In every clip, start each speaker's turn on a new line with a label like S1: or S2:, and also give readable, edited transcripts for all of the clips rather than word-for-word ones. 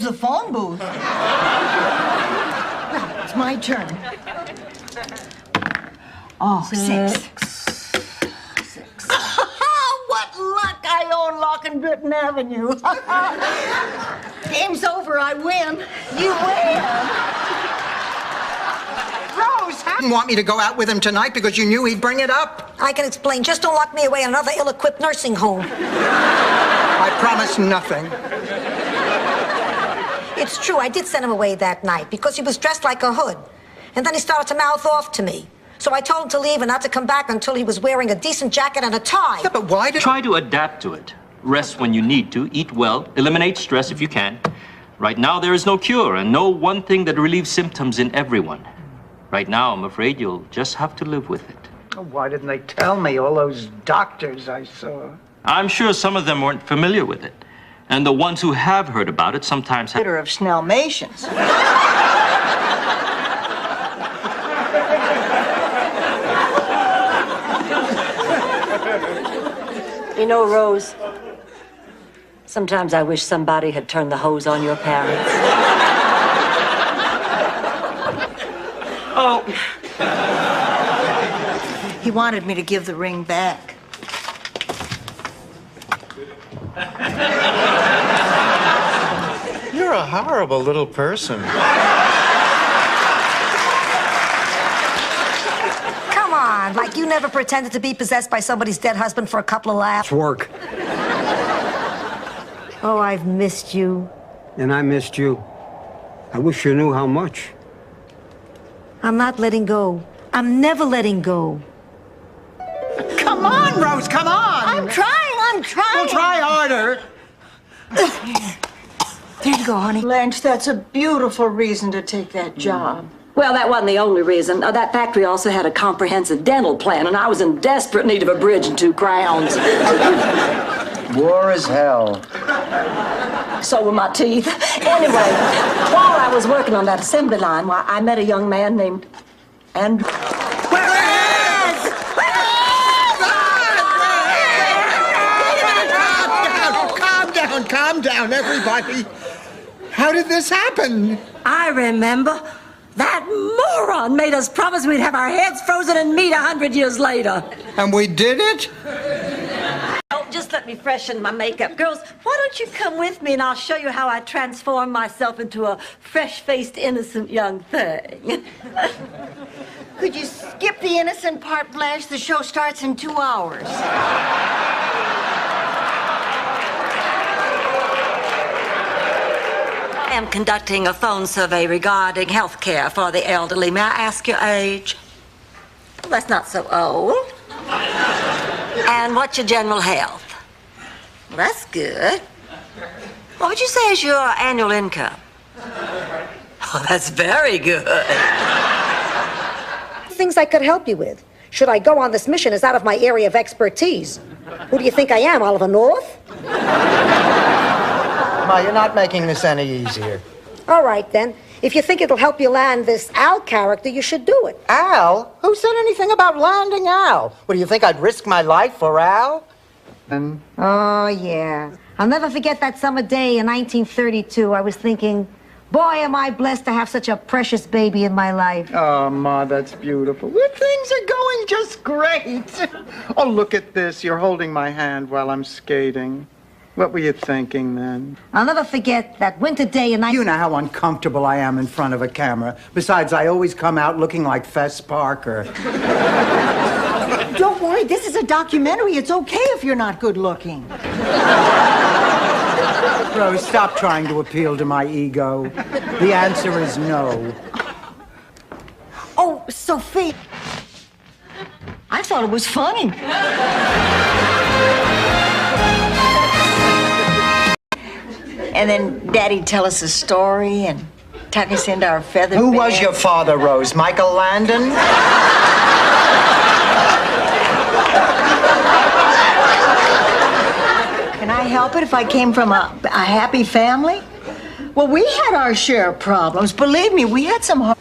S1: the phone booth. Now, it's my turn. Oh, six. What luck! I own Lock and Britton Avenue. Game's over. I win. You win.
S2: Rose, how didn't want me to go out with him tonight because you knew he'd bring it up?
S3: I can explain. Just don't lock me away in another ill-equipped nursing home.
S2: I promise nothing.
S3: It's true. I did send him away that night because he was dressed like a hood. And then he started to mouth off to me. So I told him to leave and not to come back until he was wearing a decent jacket and a tie.
S2: Yeah, but why did...
S4: Try to adapt to it. Rest when you need to, eat well, eliminate stress if you can. Right now, there is no cure and no one thing that relieves symptoms in everyone. Right now, I'm afraid you'll just have to live with it.
S2: Oh, why didn't they tell me, all those doctors I saw?
S4: I'm sure some of them weren't familiar with it. And the ones who have heard about it sometimes have...
S1: Of Snellmations.
S5: You know, Rose, sometimes I wish somebody had turned the hose on your parents.
S1: Oh. He wanted me to give the ring back.
S6: You're a horrible little person.
S3: Come on, like you never pretended to be possessed by somebody's dead husband for a couple of laughs.
S7: It's work.
S3: Oh, I've missed you.
S7: And I missed you. I wish you knew how much.
S3: I'm not letting go. I'm never letting go.
S2: Come on, Rose, come on!
S1: I'm trying.
S2: Well, try harder.
S1: There you go, honey. Blanche, that's a beautiful reason to take that job.
S5: Well, that wasn't the only reason. That factory also had a comprehensive dental plan, and I was in desperate need of a bridge and 2 crowns.
S8: War is hell.
S5: So were my teeth. Anyway, while I was working on that assembly line, I met a young man named Andrew.
S2: Calm down, everybody. How did this happen?
S5: I remember. That moron made us promise we'd have our heads frozen and meet 100 years later.
S2: And we did it?
S5: Oh, just let me freshen my makeup. Girls, why don't you come with me and I'll show you how I transform myself into a fresh-faced, innocent young thing.
S1: Could you skip the innocent part, Blanche? The show starts in 2 hours.
S5: I am conducting a phone survey regarding health care for the elderly. May I ask your age? Well, that's not so old. And what's your general health? Well, that's good. What would you say is your annual income? Oh, that's very good.
S3: Things I could help you with. Should I go on this mission is out of my area of expertise. Who do you think I am, Oliver North?
S2: Ma, you're not making this any easier.
S3: All right, then. If you think it'll help you land this Al character, you should do it.
S2: Al? Who said anything about landing Al? What, do you think I'd risk my life for Al?
S3: Oh, yeah. I'll never forget that summer day in 1932. I was thinking, boy, am I blessed to have such a precious baby in my life.
S6: Oh, Ma, that's beautiful. Well, things are going just great. Oh, look at this. You're holding my hand while I'm skating. What were you thinking then?
S3: I'll never forget that winter day in...
S2: You know how uncomfortable I am in front of a camera. Besides, I always come out looking like Fess Parker.
S1: Don't worry, this is a documentary. It's okay if you're not good looking.
S2: Rose, stop trying to appeal to my ego. The answer is no.
S1: Oh, Sophie. I thought it was funny. And then Daddy'd tell us a story and tuck us into our feather
S2: Who
S1: beds.
S2: was your father, Rose? Michael Landon?
S1: Can I help it if I came from a happy family? Well, we had our share of problems. Believe me, we had some hard...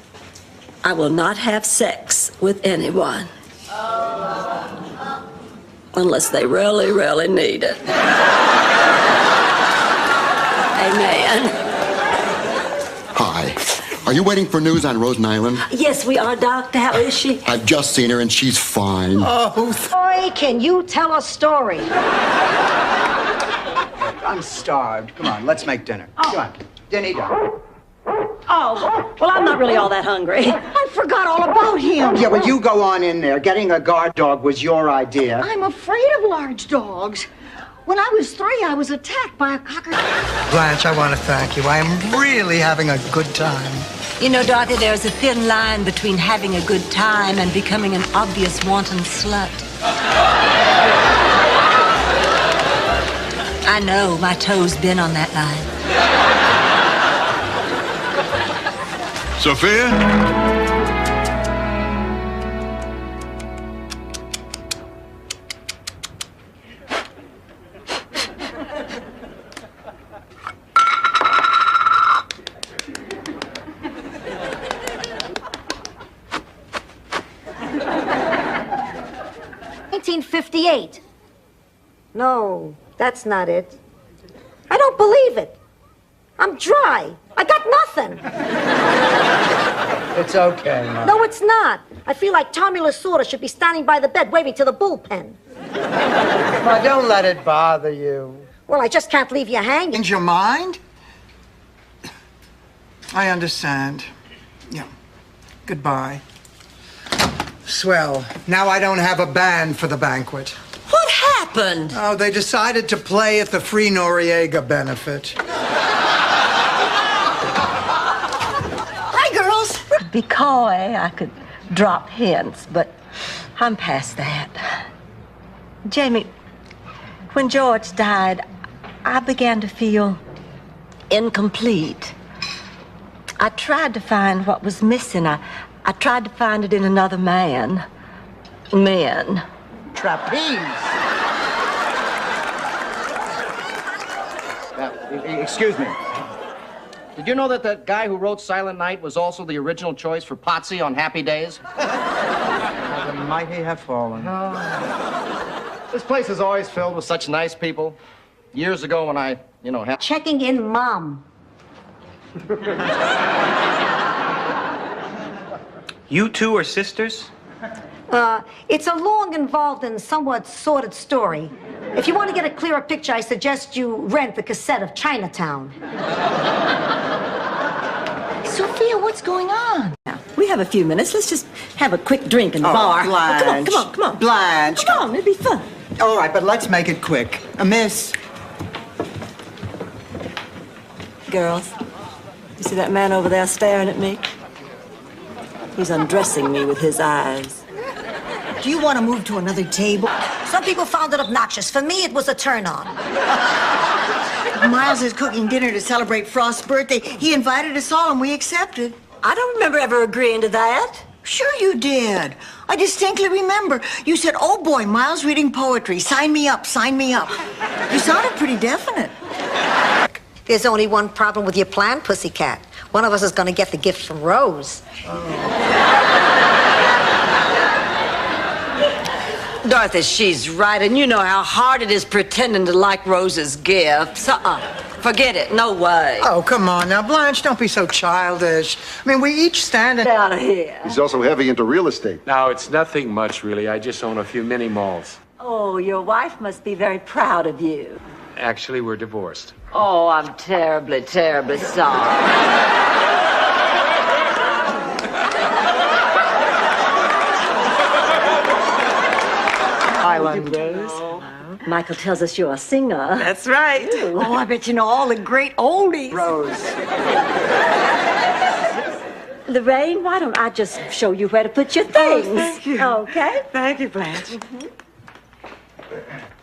S5: I will not have sex with anyone. Unless they really, really need it. Amen.
S9: you waiting for news on Rose Nyland?
S5: Yes, we are, Doctor. How is she?
S9: I've just seen her and she's fine.
S3: Boy, can you tell a story?
S2: I'm starved. Come on, let's make dinner. Come on. Dinny done.
S5: Oh, well, I'm not really all that hungry.
S1: I forgot all about him.
S2: Yeah, well, you go on in there. Getting a guard dog was your idea.
S1: I'm afraid of large dogs. When I was 3, I was attacked by a cocker.
S2: Blanche, I want to thank you. I am really having a good time.
S5: You know, Dorothy, there's a thin line between having a good time and becoming an obvious wanton slut. I know, my toe's been on that line.
S9: Sophia?
S3: $1958. No, that's not it. I don't believe it. I'm dry. I got nothing.
S2: It's okay, Mom.
S3: No, it's not. I feel like Tommy Lasorda should be standing by the bed waving to the bullpen.
S2: Ma, don't let it bother you.
S3: Well, I just can't leave you hanging.
S2: Change your mind? I understand. Yeah. Goodbye. Swell. Now I don't have a band for the banquet.
S5: What happened?
S2: Oh, they decided to play at the Free Noriega benefit.
S1: Hi, girls.
S10: Be coy, I could drop hints, but I'm past that. Jamie, when George died, I began to feel incomplete. I tried to find what was missing. I tried to find it in another man. Men.
S2: Trapeze.
S11: Excuse me. Did you know that the guy who wrote Silent Night was also the original choice for Potsy on Happy Days?
S2: The mighty have fallen.
S11: This place is always filled with such nice people. Years ago when I, had...
S3: Checking in, Mom.
S12: You two are sisters?
S3: It's a long, involved, and somewhat sordid story. If you want to get a clearer picture, I suggest you rent the cassette of Chinatown.
S1: Sophia, what's going on?
S5: We have a few minutes. Let's just have a quick drink in the bar.
S2: Blanche.
S5: Come on.
S2: Blanche.
S5: Come on, it'll be fun.
S2: All right, but let's make it quick. Miss.
S5: Girls, you see that man over there staring at me? He's undressing me with his eyes.
S1: Do you want to move to another table?
S3: Some people found it obnoxious. For me, it was a turn-on.
S1: Miles is cooking dinner to celebrate Frost's birthday. He invited us all, and we accepted.
S5: I don't remember ever agreeing to that.
S1: Sure you did. I distinctly remember. You said, "Oh boy, Miles reading poetry. Sign me up, sign me up." You sounded pretty definite.
S3: There's only one problem with your plan, Pussycat. One of us is going to get the gift from Rose.
S5: Dorothy, she's right, and you know how hard it is pretending to like Rose's gifts. Forget it, no way.
S2: Oh, come on now, Blanche, don't be so childish. I mean, we each stand in...
S5: Get out of here.
S9: He's also heavy into real estate.
S12: No, it's nothing much, really. I just own a few mini malls.
S10: Oh, your wife must be very proud of you.
S12: Actually, we're divorced.
S10: Oh, I'm terribly, terribly sorry.
S2: Island.
S10: Michael tells us you're a singer.
S5: That's right.
S1: Oh, I bet you know all the great oldies.
S2: Rose.
S10: Lorraine, why don't I just show you where to put your things?
S5: Oh, thank you.
S10: Okay?
S5: Thank you, Blanche.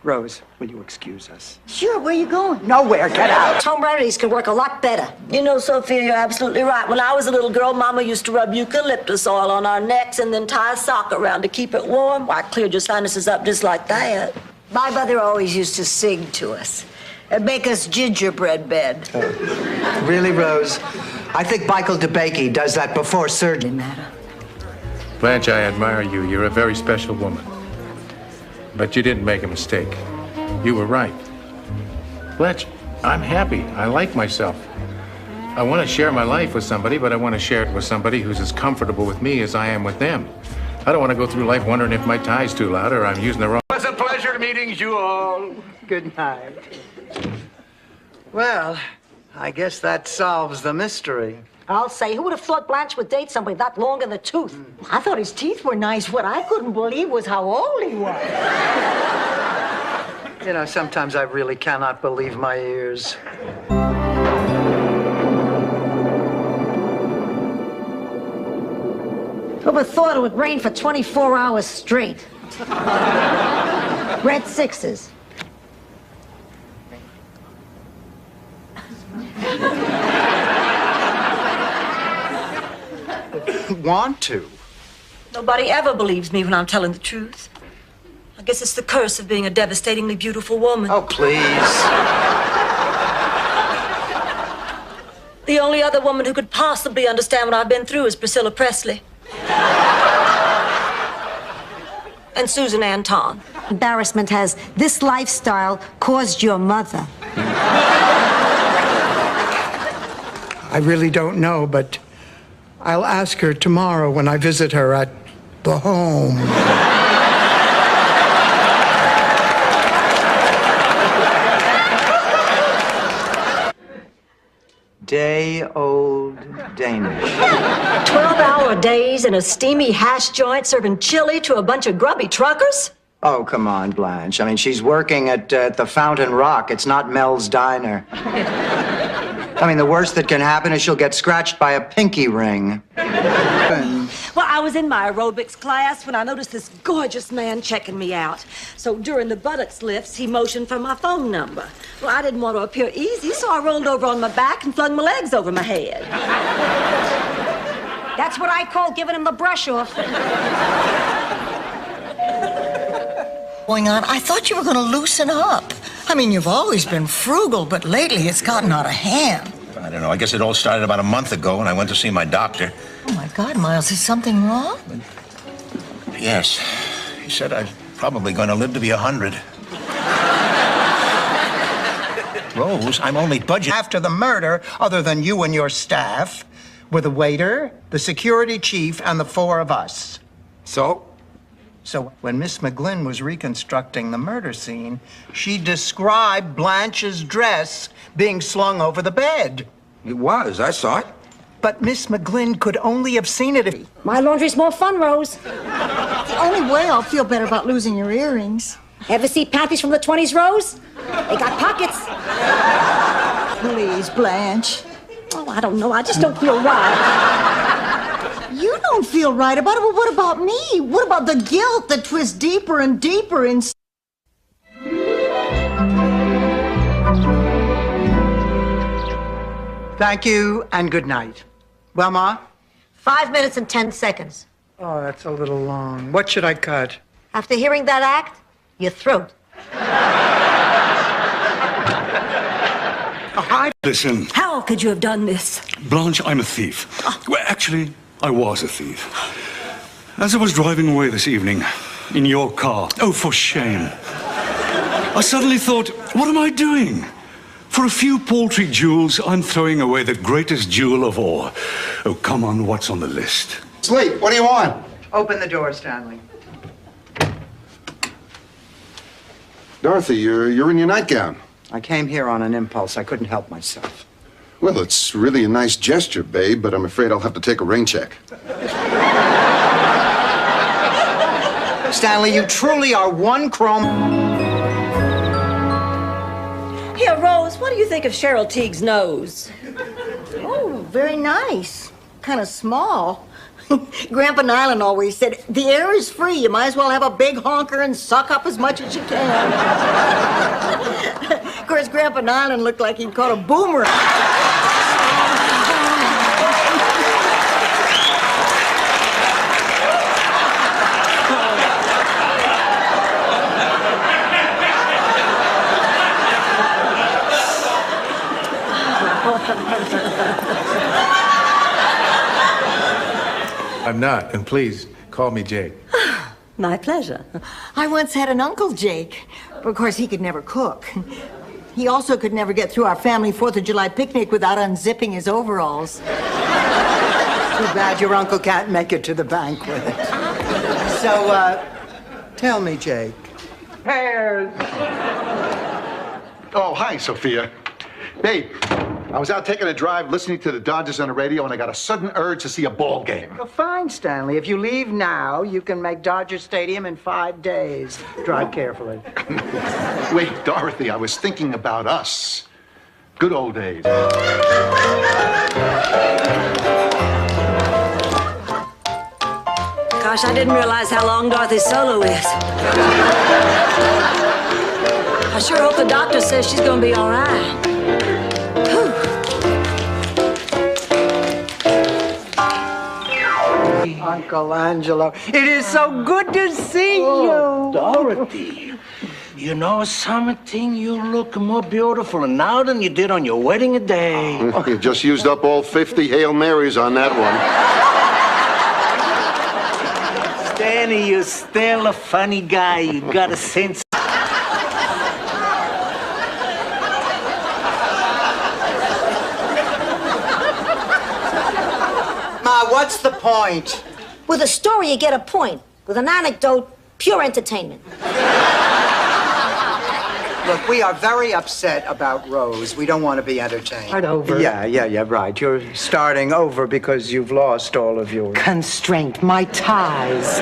S2: Rose, will you excuse us?
S1: Sure, where you going?
S2: Nowhere, get out.
S3: Home remedies can work a lot better.
S5: You know, Sophia, you're absolutely right. When I was a little girl, Mama used to rub eucalyptus oil on our necks and then tie a sock around to keep it warm. Why, it cleared your sinuses up just like that.
S1: My mother always used to sing to us and make us gingerbread bed.
S2: Really, Rose? I think Michael DeBakey does that before surgery.
S12: Blanche, I admire you. You're a very special woman. But you didn't make a mistake. You were right. Blanche, I'm happy. I like myself. I want to share my life with somebody, but I want to share it with somebody who's as comfortable with me as I am with them. I don't want to go through life wondering if my tie's too loud or I'm using the wrong...
S2: It was a pleasure meeting you all. Good night. Well, I guess that solves the mystery.
S3: I'll say, who would have thought Blanche would date somebody that long in the tooth?
S1: I thought his teeth were nice. What I couldn't believe was how old he was.
S2: You know, sometimes I really cannot believe my ears.
S3: Whoever thought it would rain for 24 hours straight? Red sixes.
S2: Want to?
S5: Nobody ever believes me when I'm telling the truth. I guess it's the curse of being a devastatingly beautiful woman.
S2: Oh, please.
S5: The only other woman who could possibly understand what I've been through is Priscilla Presley. And Susan Anton.
S3: Embarrassment has this lifestyle caused your mother.
S2: I really don't know, but I'll ask her tomorrow when I visit her at the home. Day-old Danish.
S5: 12-hour days in a steamy hash joint serving chili to a bunch of grubby truckers?
S2: Oh, come on, Blanche. I mean, she's working at the Fountain Rock. It's not Mel's Diner. I mean, the worst that can happen is she'll get scratched by a pinky ring.
S5: Well, I was in my aerobics class when I noticed this gorgeous man checking me out. So during the buttocks lifts, he motioned for my phone number. Well, I didn't want to appear easy, so I rolled over on my back and flung my legs over my head.
S3: That's what I call giving him the brush off.
S1: Going on, I thought you were going to loosen up. I mean, you've always been frugal, but lately it's gotten out of hand.
S13: I don't know. I guess it all started about a month ago when I went to see my doctor.
S1: Oh, my God, Miles, is something wrong?
S13: Yes. He said I'm probably going to live to be 100. Rose, I'm only budgeting.
S2: After the murder, other than you and your staff, were the waiter, the security chief, and the four of us. So when Miss McGlynn was reconstructing the murder scene, she described Blanche's dress being slung over the bed.
S14: It was. I saw it.
S2: But Miss McGlynn could only have seen it.
S3: My laundry's more fun, Rose.
S1: The only way I'll feel better about losing your earrings.
S3: Ever see panties from the 20s, Rose? They got pockets.
S1: Please, Blanche.
S3: Oh, I don't know. I just don't feel right.
S1: You don't feel right about it, but what about me? What about the guilt that twists deeper and deeper in...
S2: Thank you, and good night. Well, Ma?
S3: 5 minutes and 10 seconds.
S2: Oh, that's a little long. What should I cut?
S3: After hearing that act, your throat.
S15: Listen,
S5: How could you have done this?
S15: Blanche, I'm a thief. Well, actually, I was a thief. As I was driving away this evening in your car, oh, for shame, I suddenly thought, what am I doing? For a few paltry jewels, I'm throwing away the greatest jewel of all. Oh, come on, what's on the list?
S9: Sleep, what do you want?
S2: Open the door, Stanley.
S9: Dorothy, you're in your nightgown.
S2: I came here on an impulse. I couldn't help myself.
S9: Well, it's really a nice gesture, babe, but I'm afraid I'll have to take a rain check.
S2: Stanley, you truly are one chrome...
S5: Here, Rose, what do you think of Cheryl Teague's nose?
S1: Oh, very nice. Kind of small. Grandpa Nyland always said, the air is free. You might as well have a big honker and suck up as much as you can. Of course, Grandpa Nyland looked like he'd caught a boomerang.
S12: I'm not, and please call me Jake.
S5: My pleasure.
S1: I once had an Uncle Jake. Of course, he could never cook. He also could never get through our family 4th of July picnic without unzipping his overalls.
S2: Too bad your uncle can't make it to the banquet. So, tell me, Jake.
S9: Oh, hi, Sophia. Babe, I was out taking a drive listening to the Dodgers on the radio, and I got a sudden urge to see a ball game.
S2: Well, fine, Stanley. If you leave now, you can make Dodger Stadium in 5 days. Drive carefully.
S9: Wait, Dorothy, I was thinking about us. Good old days.
S5: Gosh, I didn't realize how long Dorothy's solo is. I sure hope the doctor says she's gonna be all right.
S2: Uncle Angelo, it is so good to see you.
S13: Dorothy, you know something? You look more beautiful now than you did on your wedding day.
S9: You just used up all 50 Hail Marys on that one.
S13: Stanley, you're still a funny guy. You got a sense.
S2: Ma, what's the point?
S3: With a story, you get a point. With an anecdote, pure entertainment.
S2: Look, we are very upset about Rose. We don't want to be entertained.
S16: Start over.
S2: Yeah, right. You're starting over because you've lost all of your
S16: Constraint, my ties.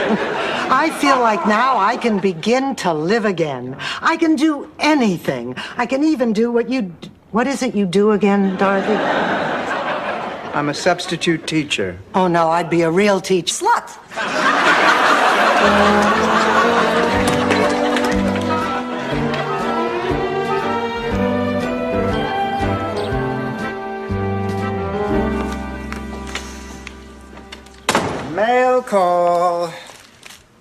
S16: I feel like now I can begin to live again. I can do anything. I can even do what is it you do again, Dorothy?
S2: I'm a substitute teacher.
S16: Oh, no, I'd be a real teacher.
S3: Slut.
S2: Mail call.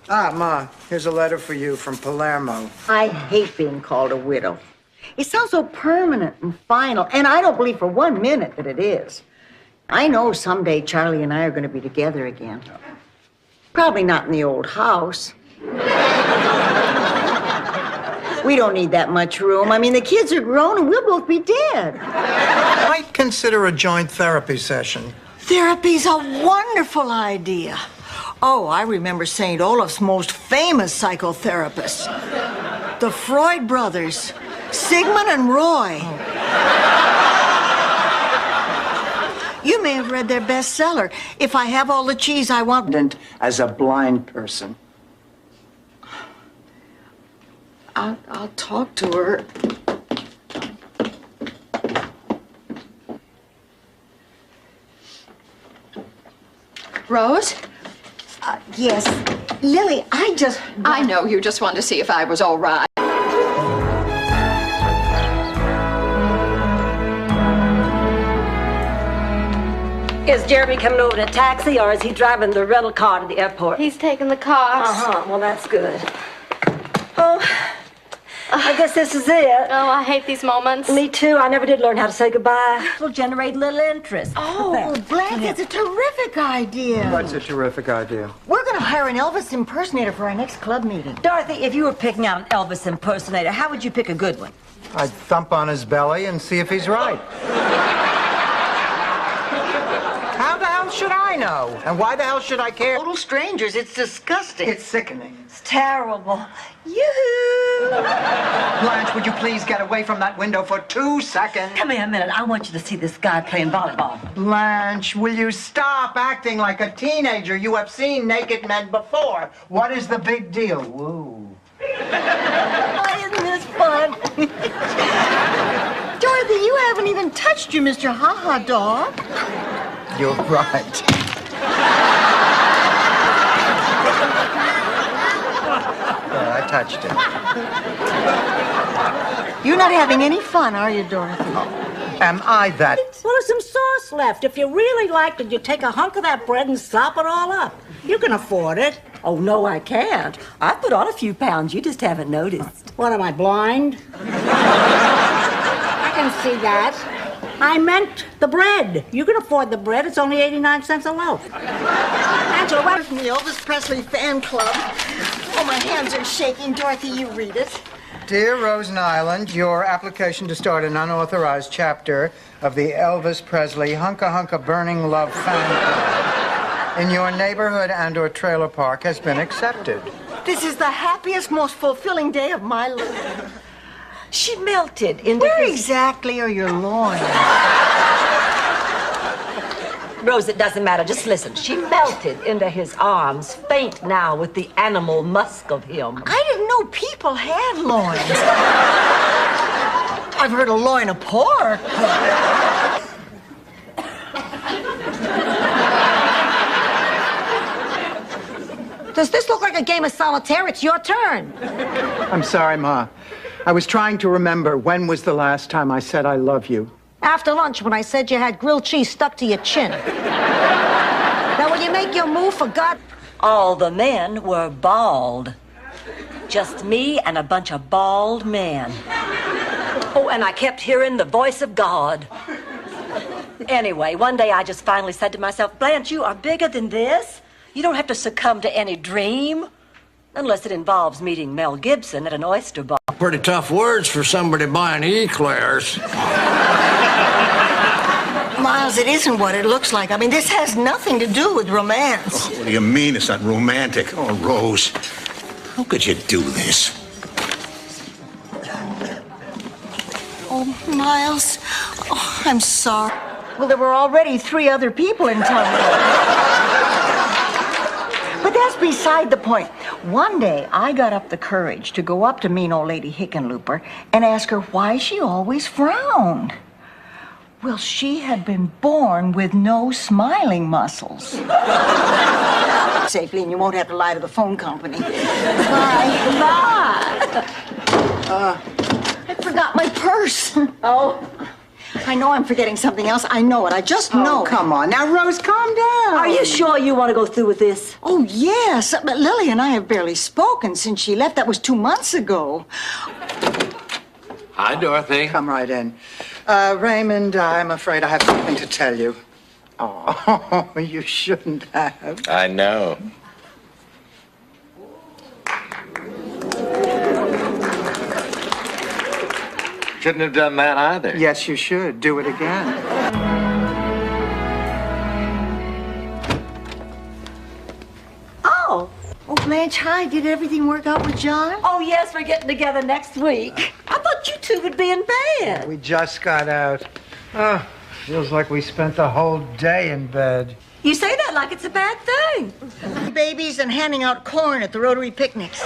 S2: Ah, Ma, here's a letter for you from Palermo.
S1: I hate being called a widow. It sounds so permanent and final, and I don't believe for 1 minute that it is. I know someday Charlie and I are going to be together again. Probably not in the old house. We don't need that much room. I mean, the kids are grown and we'll both be dead.
S2: Might consider a joint therapy session.
S1: Therapy's a wonderful idea. Oh, I remember St. Olaf's most famous psychotherapists. The Freud brothers, Sigmund and Roy. You may have read their bestseller, If I Have All the Cheese I Want.
S2: And as a blind person.
S1: I'll talk to her.
S17: Rose?
S1: Yes. Lily,
S17: I know you just wanted to see if I was all right.
S10: Is Jeremy coming over in a taxi, or is he driving the rental car to the airport?
S17: He's taking the car.
S10: Uh-huh. Well, that's good. Oh, I guess this is it.
S17: Oh, I hate these moments.
S10: Me too. I never did learn how to say goodbye. It'll generate little interest.
S1: Oh, Blanche, it's a terrific idea.
S2: What's a terrific idea?
S1: We're going to hire an Elvis impersonator for our next club meeting.
S10: Dorothy, if you were picking out an Elvis impersonator, how would you pick a good one?
S2: I'd thump on his belly and see if he's right. How the hell should I know? And why the hell should I care?
S1: Total strangers, it's disgusting.
S2: It's sickening.
S10: It's terrible. Yoo-hoo!
S2: Blanche, would you please get away from that window for 2 seconds?
S10: Come here a minute. I want you to see this guy playing volleyball.
S2: Blanche, will you stop acting like a teenager? You have seen naked men before. What is the big deal? Woo.
S1: Isn't this fun? Dorothy, you haven't even touched your Mr. Ha-Ha dog.
S2: You're right. I touched it.
S1: You're not having any fun, are you, Dorothy?
S2: Am I that?
S3: Well, there's some sauce left. If you really liked it, you take a hunk of that bread and slop it all up. You can afford it.
S10: Oh, no, I can't. I put on a few pounds. You just haven't noticed.
S3: What, am I blind? I can see that. I meant the bread. You can afford the bread. It's only 89 cents a loaf. Angela, what?
S1: From the Elvis Presley fan club. Oh, my hands are shaking. Dorothy, you read it.
S2: Dear Rosen Island, your application to start an unauthorized chapter of the Elvis Presley Hunka Hunka Burning Love fan club in your neighborhood and/or trailer park has been accepted.
S1: This is the happiest, most fulfilling day of my life.
S10: She melted into
S1: Where
S10: his...
S1: exactly are your loins?
S10: Rose, it doesn't matter. Just listen. She melted into his arms, faint now with the animal musk of him.
S1: I didn't know people had loins. I've heard a loin of pork.
S3: Does this look like a game of solitaire? It's your turn.
S2: I'm sorry, Ma. I was trying to remember when was the last time I said I love you.
S3: After lunch, when I said you had grilled cheese stuck to your chin. Now, when you make your move, for God...
S10: All the men were bald. Just me and a bunch of bald men. Oh, and I kept hearing the voice of God. Anyway, one day I just finally said to myself, Blanche, you are bigger than this. You don't have to succumb to any dream. Unless it involves meeting Mel Gibson at an oyster bar.
S13: Pretty tough words for somebody buying eclairs.
S1: Miles, it isn't what it looks like. I mean, this has nothing to do with romance.
S9: What do you mean it's not romantic? Oh, Rose, how could you do this?
S1: Oh, Miles. Oh, I'm sorry. Well, there were already 3 other people in town. But that's beside the point. One day, I got up the courage to go up to mean old Lady Hickenlooper and ask her why she always frowned. Well, she had been born with no smiling muscles. Safely, and you won't have to lie to the phone company. Bye. Bye. I forgot my purse. Oh. I know I'm forgetting something else. I know it. I just know.
S2: Oh, come on. Now, Rose, calm down.
S10: Are you sure you want to go through with this?
S1: Oh, yes. But Lily and I have barely spoken since she left. That was 2 months ago.
S12: Hi, Dorothy.
S2: Come right in. Raymond, I'm afraid I have something to tell you. Oh, you shouldn't have.
S12: I know. Shouldn't have done that either.
S2: Yes, you should. Do it again.
S1: Oh. Oh, Blanche, hi. Did everything work out with John?
S10: Oh, yes, we're getting together next week. I thought you two would be in bed.
S2: We just got out. Oh, feels like we spent the whole day in bed.
S10: You say that like it's a bad thing.
S1: Babies and handing out corn at the Rotary picnics.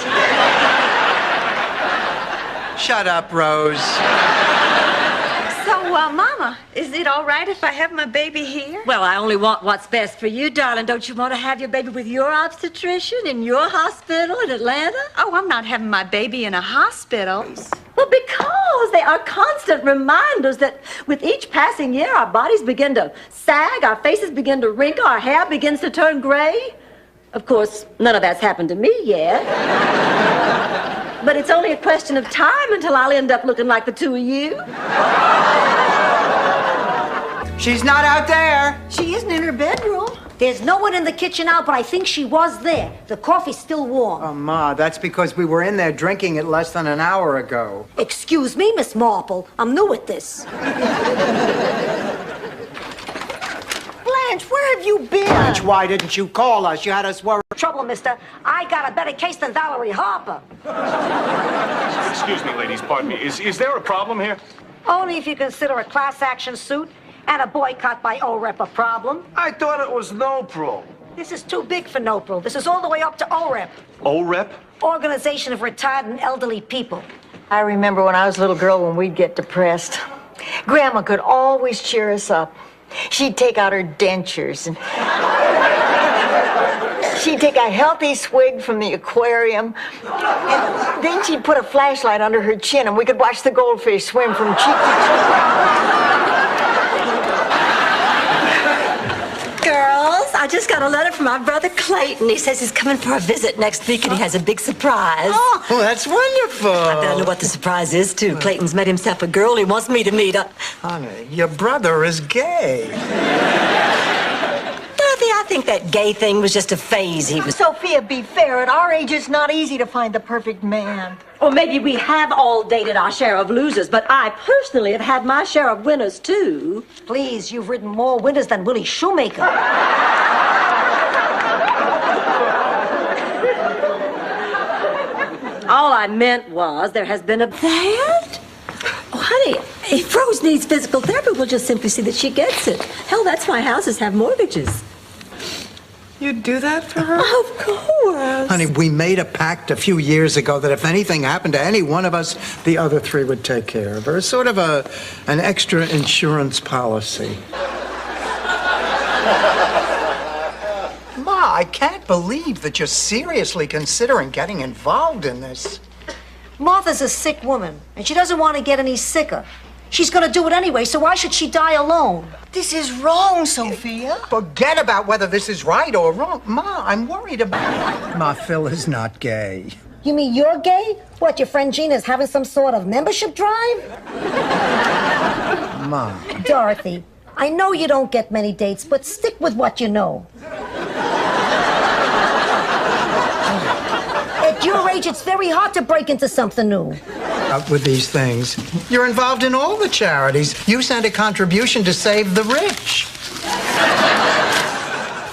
S2: Shut up, Rose.
S10: So, Mama, is it all right if I have my baby here? Well, I only want what's best for you, darling. Don't you want to have your baby with your obstetrician in your hospital in Atlanta?
S17: Oh, I'm not having my baby in a hospital.
S10: Well, because they are constant reminders that with each passing year, our bodies begin to sag, our faces begin to wrinkle, our hair begins to turn gray. Of course, none of that's happened to me yet. But it's only a question of time until I'll end up looking like the two of you.
S2: She's not out there.
S1: She isn't in her bedroom.
S3: There's no one in the kitchen now, but I think she was there. The coffee's still warm.
S2: Oh, Ma, that's because we were in there drinking it less than an hour ago.
S3: Excuse me, Miss Marple. I'm new at this.
S1: Blanche, where have you been?
S2: Blanche, why didn't you call us? You had us worried.
S3: Trouble, mister. I got a better case than Valerie Harper.
S18: Excuse me, ladies, pardon me. Is there a problem here?
S3: Only if you consider a class action suit and a boycott by OREP a problem.
S18: I thought it was NOPRO.
S3: This is too big for NOPRO. This is all the way up to OREP.
S18: OREP?
S3: Organization of Retired and Elderly People.
S1: I remember when I was a little girl when we'd get depressed. Grandma could always cheer us up. She'd take out her dentures and she'd take a healthy swig from the aquarium. And then she'd put a flashlight under her chin and we could watch the goldfish swim from cheek to cheek.
S10: Girls, I just got a letter from my brother Clayton. He says he's coming for a visit next week and he has a big surprise.
S2: Oh, that's wonderful.
S10: I bet I know what the surprise is, too. Clayton's met himself a girl he wants me to meet her.
S2: Honey, your brother is gay.
S10: Dorothy, I think
S5: that gay thing was just a phase he was...
S1: Sophia, be fair. At our age, it's not easy to find the perfect man.
S10: Or maybe we have all dated our share of losers, but I personally have had my share of winners, too.
S3: Please, you've ridden more winners than Willie Shoemaker.
S10: All I meant was there has been a...
S5: That? Oh, honey, if Rose needs physical therapy, we'll just simply see that she gets it. Hell, that's why houses have mortgages.
S2: You'd do that for her?
S5: Of course.
S2: Honey, we made a pact a few years ago that if anything happened to any one of us, the other three would take care of her. Sort of an extra insurance policy. Ma, I can't believe that you're seriously considering getting involved in this.
S3: Martha's a sick woman, and she doesn't want to get any sicker. She's going to do it anyway, so why should she die alone?
S1: This is wrong, Sophia.
S2: Forget about whether this is right or wrong. Ma, I'm worried about... Ma, Phil is not gay.
S3: You mean you're gay? What, your friend Gina's having some sort of membership drive?
S2: Ma.
S3: Dorothy, I know you don't get many dates, but stick with what you know. At your age, it's very hard to break into something new.
S2: Out with these things. You're involved in all the charities. You sent a contribution to save the rich.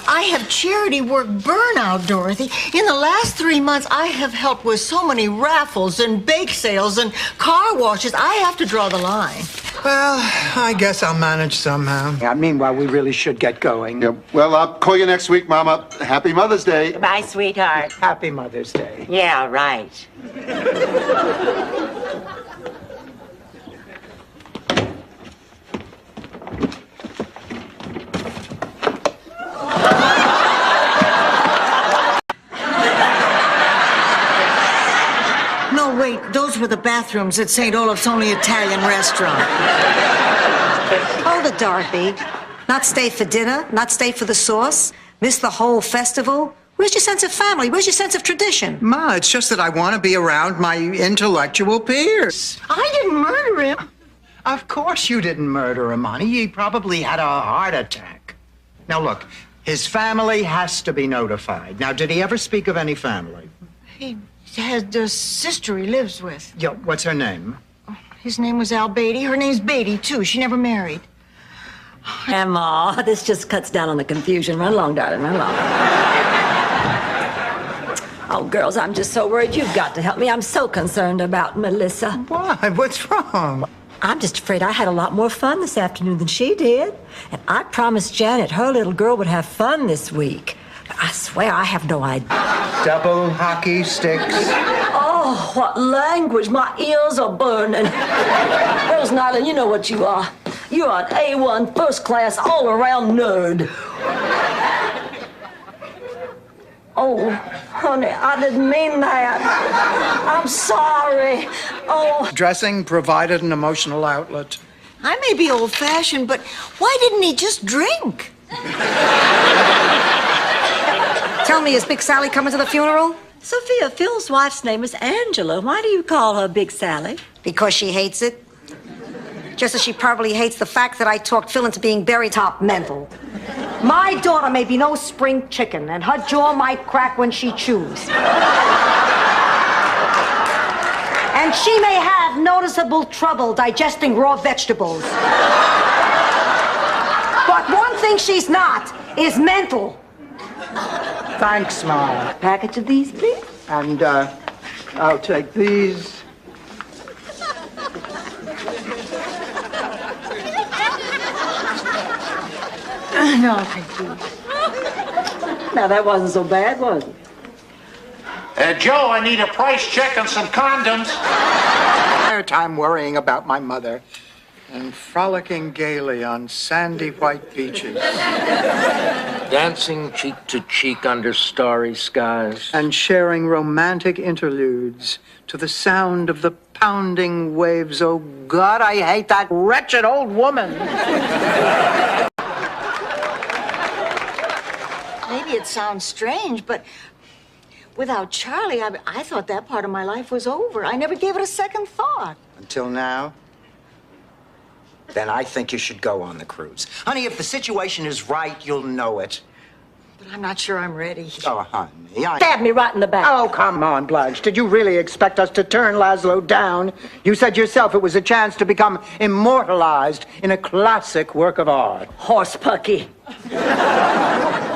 S1: I have charity work burnout, Dorothy. In the last 3 months, I have helped with so many raffles and bake sales and car washes. I have to draw the line.
S2: Well, I guess I'll manage somehow. Meanwhile, we really should get going.
S9: Yeah, well, I'll call you next week, Mama. Happy Mother's Day.
S10: Bye, sweetheart.
S2: Happy Mother's Day.
S10: Yeah, right.
S1: No, wait, those were the bathrooms at St. Olaf's Only Italian Restaurant.
S3: Hold it, Dorothy. Not stay for dinner, not stay for the sauce, miss the whole festival. Where's your sense of family? Where's your sense of tradition?
S2: Ma, it's just that I want to be around my intellectual peers.
S1: I didn't murder him.
S2: Of course you didn't murder him, honey. He probably had a heart attack. Now, look, his family has to be notified. Now, did he ever speak of any family?
S1: He has a sister he lives with.
S2: Yeah, what's her name?
S1: His name was Al Beatty. Her name's Beatty, too. She never married.
S5: Emma, this just cuts down on the confusion. Run along, darling, run along. Oh, girls, I'm just so worried. You've got to help me. I'm so concerned about Melissa.
S2: Why? What's wrong?
S5: I'm just afraid I had a lot more fun this afternoon than she did. And I promised Janet her little girl would have fun this week. I swear I have no idea.
S2: Double hockey sticks.
S5: Oh, what language. My ears are burning. Rose Nyland, you know what you are. You're an A1 first class all-around nerd. Oh, honey, I didn't mean that. I'm sorry. Oh.
S2: Dressing provided an emotional outlet.
S1: I may be old-fashioned, but why didn't he just drink?
S3: Tell me, is Big Sally coming to the funeral?
S5: Sophia, Phil's wife's name is Angela. Why do you call her Big Sally?
S3: Because she hates it. Just as she probably hates the fact that I talked Phil into being buried top mental. My daughter may be no spring chicken, and her jaw might crack when she chews. And she may have noticeable trouble digesting raw vegetables. But one thing she's not is mental.
S2: Thanks, Ma.
S5: Package of these, please.
S2: And, I'll take these.
S1: No, thank you.
S5: Now, that wasn't so bad, was it?
S13: Joe, I need a price check on some condoms.
S2: Entire time worrying about my mother and frolicking gaily on sandy white beaches.
S13: Dancing cheek to cheek under starry skies.
S2: And sharing romantic interludes to the sound of the pounding waves. Oh, God, I hate that wretched old woman.
S1: Maybe it sounds strange, but without Charlie, I thought that part of my life was over. I never gave it a second thought.
S2: Until now? Then I think you should go on the cruise. Honey, if the situation is right, you'll know it.
S1: But I'm not sure I'm ready.
S6: Oh, honey,
S10: Stab me right in the back.
S6: Oh, come on, Blanche. Did you really expect us to turn Laszlo down? You said yourself it was a chance to become immortalized in a classic work of art.
S10: Horse pucky.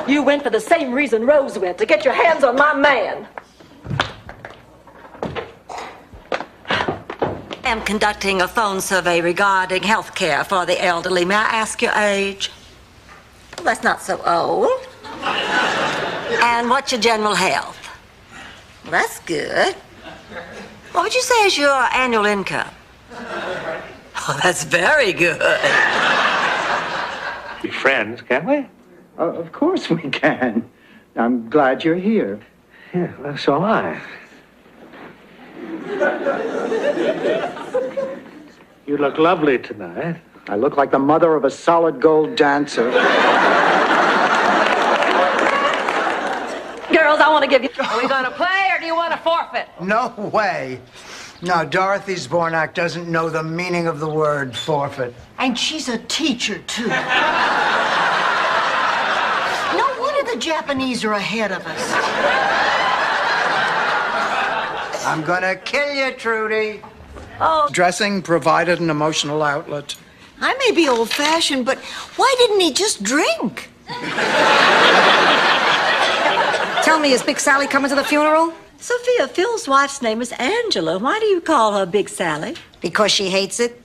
S10: You went for the same reason Rose went, to get your hands on my man.
S5: I am conducting a phone survey regarding health care for the elderly. May I ask your age? Well, that's not so old. And what's your general health? Well, that's good. What would you say is your annual income? Oh, that's very good.
S13: Be friends, can't we?
S6: Of course we can. I'm glad you're here.
S13: Yeah, well, so am I. You look lovely tonight.
S6: I look like the mother of a solid gold dancer.
S10: Girls, I want to give you... Are we going to play or do you want to forfeit?
S2: No way. No, Dorothy Zbornak doesn't know the meaning of the word forfeit.
S1: And she's a teacher, too. No wonder the Japanese are ahead of us.
S2: I'm gonna kill you, Trudy.
S1: Oh.
S2: Dressing provided an emotional outlet.
S1: I may be old-fashioned, but why didn't he just drink?
S3: Tell me, is Big Sally coming to the funeral?
S10: Sophia, Phil's wife's name is Angela. Why do you call her Big Sally?
S3: Because she hates it.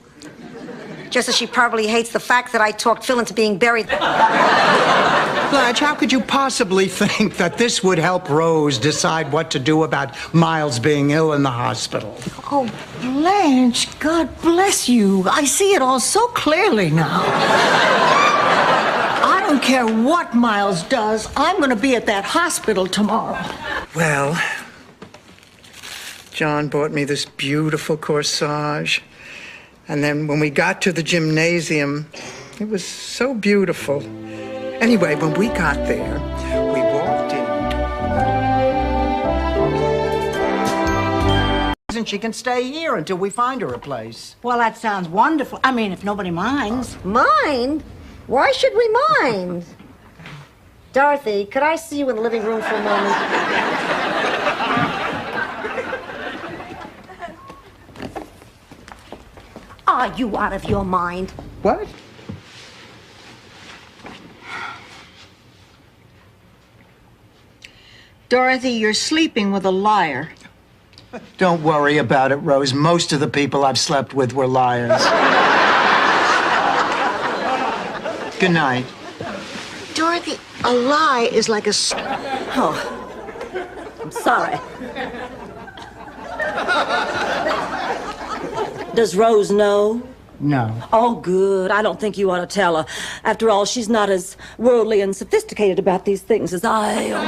S3: Just as she probably hates the fact that I talked Phil into being buried.
S2: Blanche, how could you possibly think that this would help Rose decide what to do about Miles being ill in the hospital?
S1: Oh, Blanche, God bless you. I see it all so clearly now. I don't care what Miles does. I'm going to be at that hospital tomorrow.
S2: Well, John bought me this beautiful corsage. And then when we got to the gymnasium, it was so beautiful. Anyway, when we got there, we walked in. And she can stay here until we find her a place.
S19: Well, that sounds wonderful. I mean, if nobody minds.
S3: Mind? Why should we mind? Dorothy, could I see you in the living room for a moment? Are you out of your mind?
S2: What?
S1: Dorothy, you're sleeping with a liar.
S2: Don't worry about it, Rose. Most of the people I've slept with were liars. Good night.
S1: Dorothy, a lie is like a...
S10: Oh, I'm sorry. Does Rose know?
S2: No.
S10: Oh, good. I don't think you ought to tell her. After all, she's not as worldly and sophisticated about these things as I am.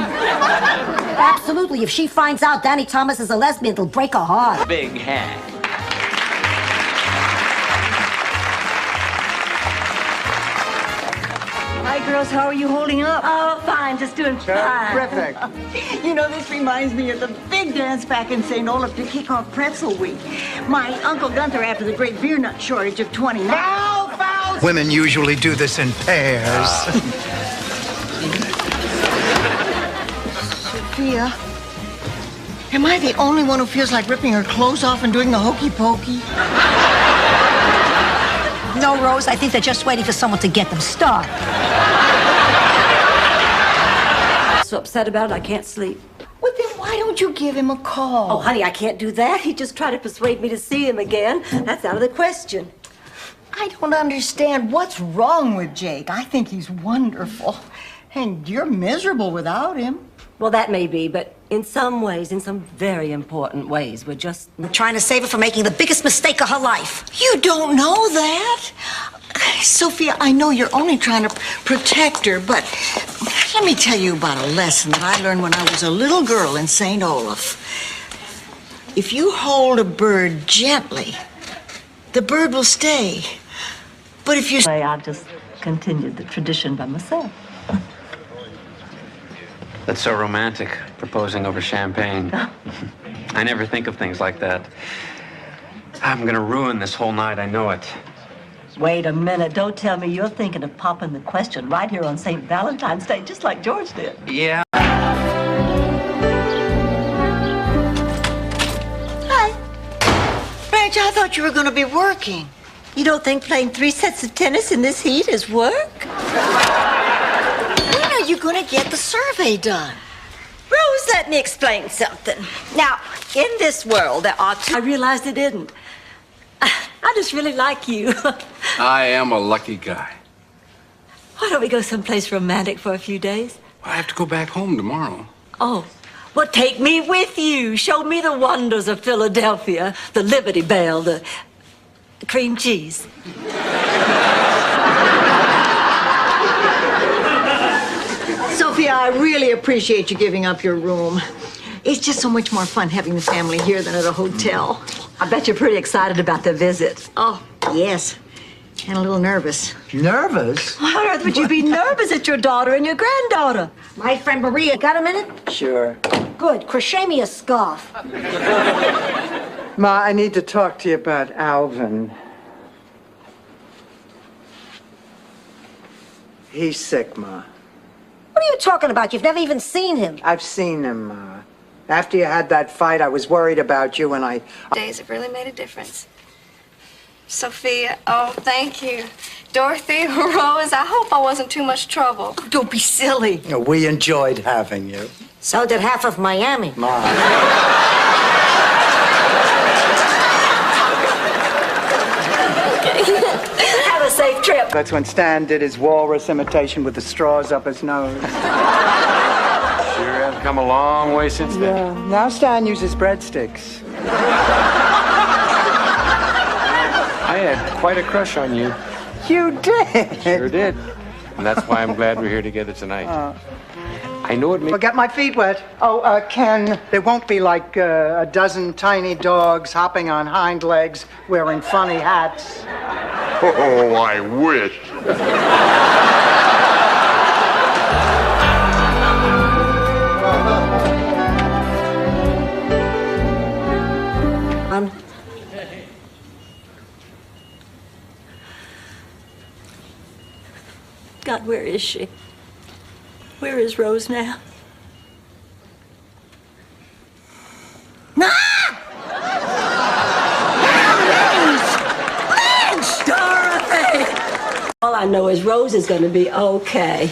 S3: Absolutely. If she finds out Danny Thomas is a lesbian, it'll break her heart.
S4: Big hat.
S1: Hi, girls. How are you holding up?
S10: Oh, fine. Just doing fine.
S6: Terrific.
S1: You know, this reminds me of the big dance back in St. Olaf to kick off Pretzel Week. My Uncle Gunther, after the great beer nut shortage of 29.
S6: Foul, foul!
S2: Women usually do this in pairs.
S1: Sophia, am I the only one who feels like ripping her clothes off and doing the hokey pokey?
S3: No, Rose, I think they're just waiting for someone to get them started.
S10: So upset about it, I can't sleep.
S1: Well, then why don't you give him a call?
S10: Oh, honey, I can't do that. He just tried to persuade me to see him again. That's out of the question.
S1: I don't understand what's wrong with Jake. I think he's wonderful. And you're miserable without him.
S10: Well, that may be, but in some ways, in some very important ways, we're just...
S3: I'm trying to save her from making the biggest mistake of her life.
S1: You don't know that? Sophia, I know you're only trying to protect her, but let me tell you about a lesson that I learned when I was a little girl in St. Olaf. If you hold a bird gently, the bird will stay. But if you...
S10: I've just continued the tradition by myself.
S20: That's so romantic, proposing over champagne. I never think of things like that. I'm gonna ruin this whole night, I know it.
S10: Wait a minute. Don't tell me you're thinking of popping the question right here on St. Valentine's Day, just like George did.
S20: Yeah.
S1: Blanche, I thought you were going to be working.
S10: You don't think playing 3 sets of tennis in this heat is work?
S1: When are you going to get the survey done?
S10: Rose, let me explain something. Now, in this world, there are two... I realized it didn't. I just really like you.
S14: I am a lucky guy.
S10: Why don't we go someplace romantic for a few days?
S14: I have to go back home tomorrow.
S10: Oh, well, take me with you. Show me the wonders of Philadelphia. The Liberty Bell, the cream cheese.
S1: Sophia, I really appreciate you giving up your room. It's just so much more fun having the family here than at a hotel.
S10: I bet you're pretty excited about the visit.
S1: Oh, yes. And a little nervous.
S2: Nervous?
S10: Why on earth would you be nervous at your daughter and your granddaughter?
S3: My friend Maria, got a minute?
S2: Sure.
S3: Good. Crochet me a scarf.
S6: Ma, I need to talk to you about Alvin. He's sick, Ma.
S3: What are you talking about? You've never even seen him.
S6: I've seen him, Ma. After you had that fight, I was worried about you, and
S17: Days have really made a difference. Sophia, oh, thank you. Dorothy, Rose, I hope I wasn't too much trouble.
S1: Oh, don't be silly.
S6: We enjoyed having you.
S3: So did half of Miami.
S6: Ma.
S10: Have a safe trip.
S6: That's when Stan did his walrus imitation with the straws up his nose.
S20: Sure have come a long way since then.
S6: Yeah, now Stan uses breadsticks.
S20: I had quite a crush on you.
S6: You did?
S20: Sure did. And that's why I'm glad we're here together tonight. I know it makes...
S6: Well, get my feet wet. Oh, Ken, there won't be like a dozen tiny dogs hopping on hind legs wearing funny hats.
S9: Oh, I wish.
S10: God, where is she? Where is Rose now? Dorothy! All I know is Rose is going to be okay.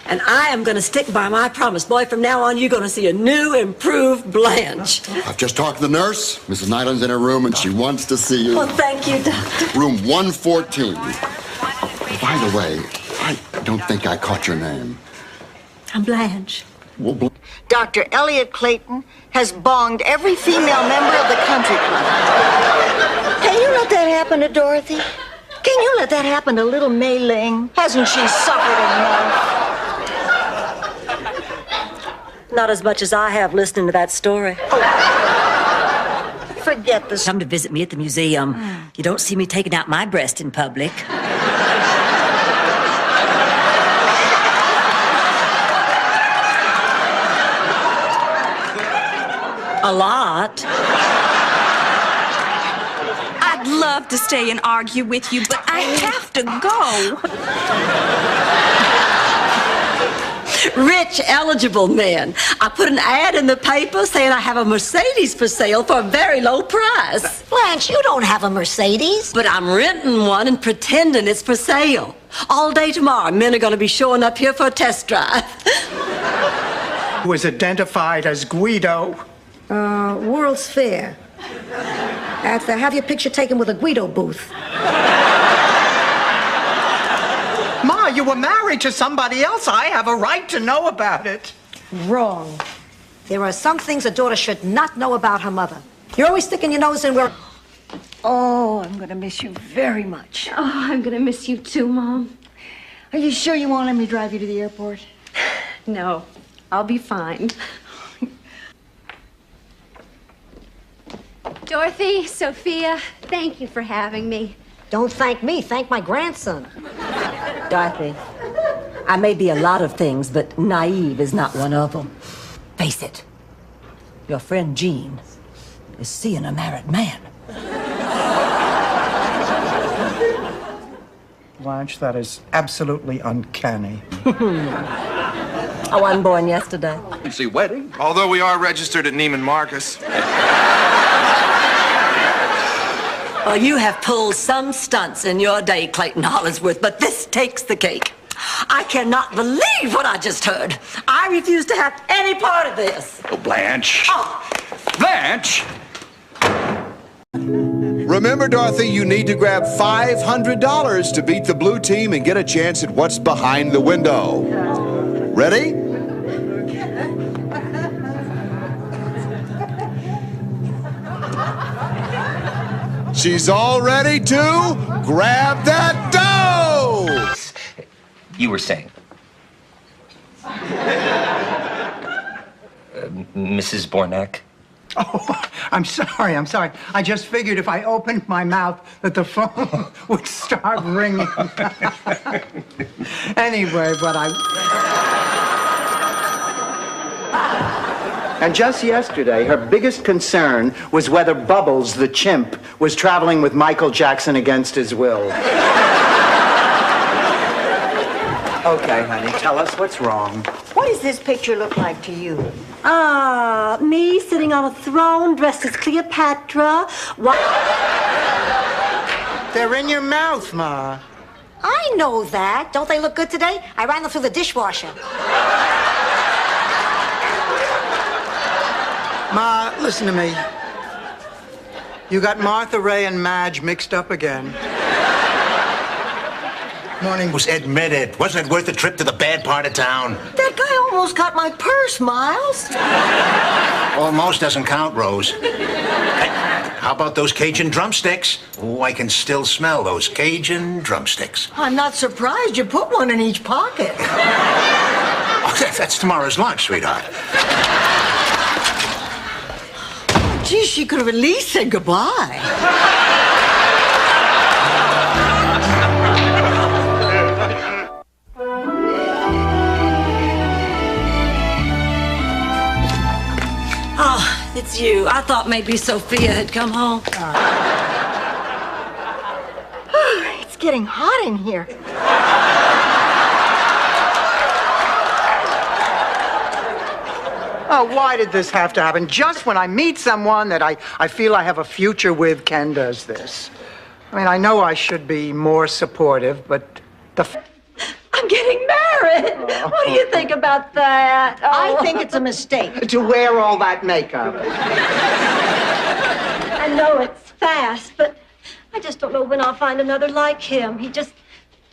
S10: And I am going to stick by my promise. Boy, from now on, you're going to see a new, improved Blanche.
S21: I've just talked to the nurse. Mrs. Nyland's in her room, and she wants to see you.
S10: Well, thank you, Doctor.
S21: Room 114. By the way, I don't think I caught your name.
S10: I'm Blanche.
S21: Well,
S1: Dr. Elliot Clayton has bonged every female member of the country club. Can you let that happen to Dorothy? Can you let that happen to little Mei Ling? Hasn't she suffered enough?
S10: Not as much as I have listening to that story.
S1: Forget this.
S10: Come to visit me at the museum. You don't see me taking out my breast in public. A lot.
S17: I'd love to stay and argue with you, but I have to go.
S10: Rich, eligible men. I put an ad in the paper saying I have a Mercedes for sale for a very low price.
S3: Blanche, you don't have a Mercedes.
S10: But I'm renting one and pretending it's for sale. All day tomorrow, men are going to be showing up here for a test drive.
S2: Who is identified as Guido.
S3: World's Fair. Have your picture taken with a Guido booth.
S2: Ma, you were married to somebody else. I have a right to know about it.
S3: Wrong. There are some things a daughter should not know about her mother. You're always sticking your nose in where...
S1: Oh, I'm going to miss you very much.
S17: Oh, I'm going to miss you too, Mom.
S1: Are you sure you won't let me drive you to the airport?
S17: No, I'll be fine. Dorothy, Sophia, thank you for having me.
S3: Don't thank me, thank my grandson.
S10: Dorothy, I may be a lot of things, but naive is not one of them. Face it, your friend Jean is seeing a married man.
S2: Blanche, that is absolutely uncanny.
S10: I wasn't born yesterday.
S7: You see, wedding? Although we are registered at Neiman Marcus.
S5: Well, you have pulled some stunts in your day, Clayton Hollingsworth, but this takes the cake. I cannot believe what I just heard. I refuse to have any part of this.
S7: Oh, Blanche.
S5: Oh.
S7: Blanche!
S22: Remember, Dorothy, you need to grab $500 to beat the blue team and get a chance at what's behind the window. Ready? She's all ready to grab that dough!
S23: You were saying. Mrs. Bornak?
S2: Oh, I'm sorry. I just figured if I opened my mouth that the phone would start ringing. Anyway, but And just yesterday, her biggest concern was whether Bubbles, the chimp, was traveling with Michael Jackson against his will. Okay, honey, tell us what's wrong.
S1: What does this picture look like to you?
S10: Me sitting on a throne dressed as Cleopatra.
S2: They're in your mouth, Ma.
S3: I know that. Don't they look good today? I ran them through the dishwasher.
S2: Ma, listen to me. You got Martha Ray and Madge mixed up again.
S13: Morning. Admit it. Wasn't it worth the trip to the bad part of town?
S1: That guy almost got my purse, Miles.
S13: Almost doesn't count, Rose. Hey, how about those Cajun drumsticks? Oh, I can still smell those Cajun drumsticks.
S1: I'm not surprised you put one in each pocket.
S13: Oh, that's tomorrow's lunch, sweetheart.
S1: Gee, she could have at least said goodbye.
S5: Oh, it's you. I thought maybe Sophia had come home.
S1: It's getting hot in here.
S2: Oh, why did this have to happen? Just when I meet someone that I feel I have a future with, Ken does this. I mean, I know I should be more supportive, but
S10: I'm getting married. Oh. What do you think about that? Oh.
S1: I think it's a mistake.
S2: To wear all that makeup.
S10: I know it's fast, but I just don't know when I'll find another like him. He just...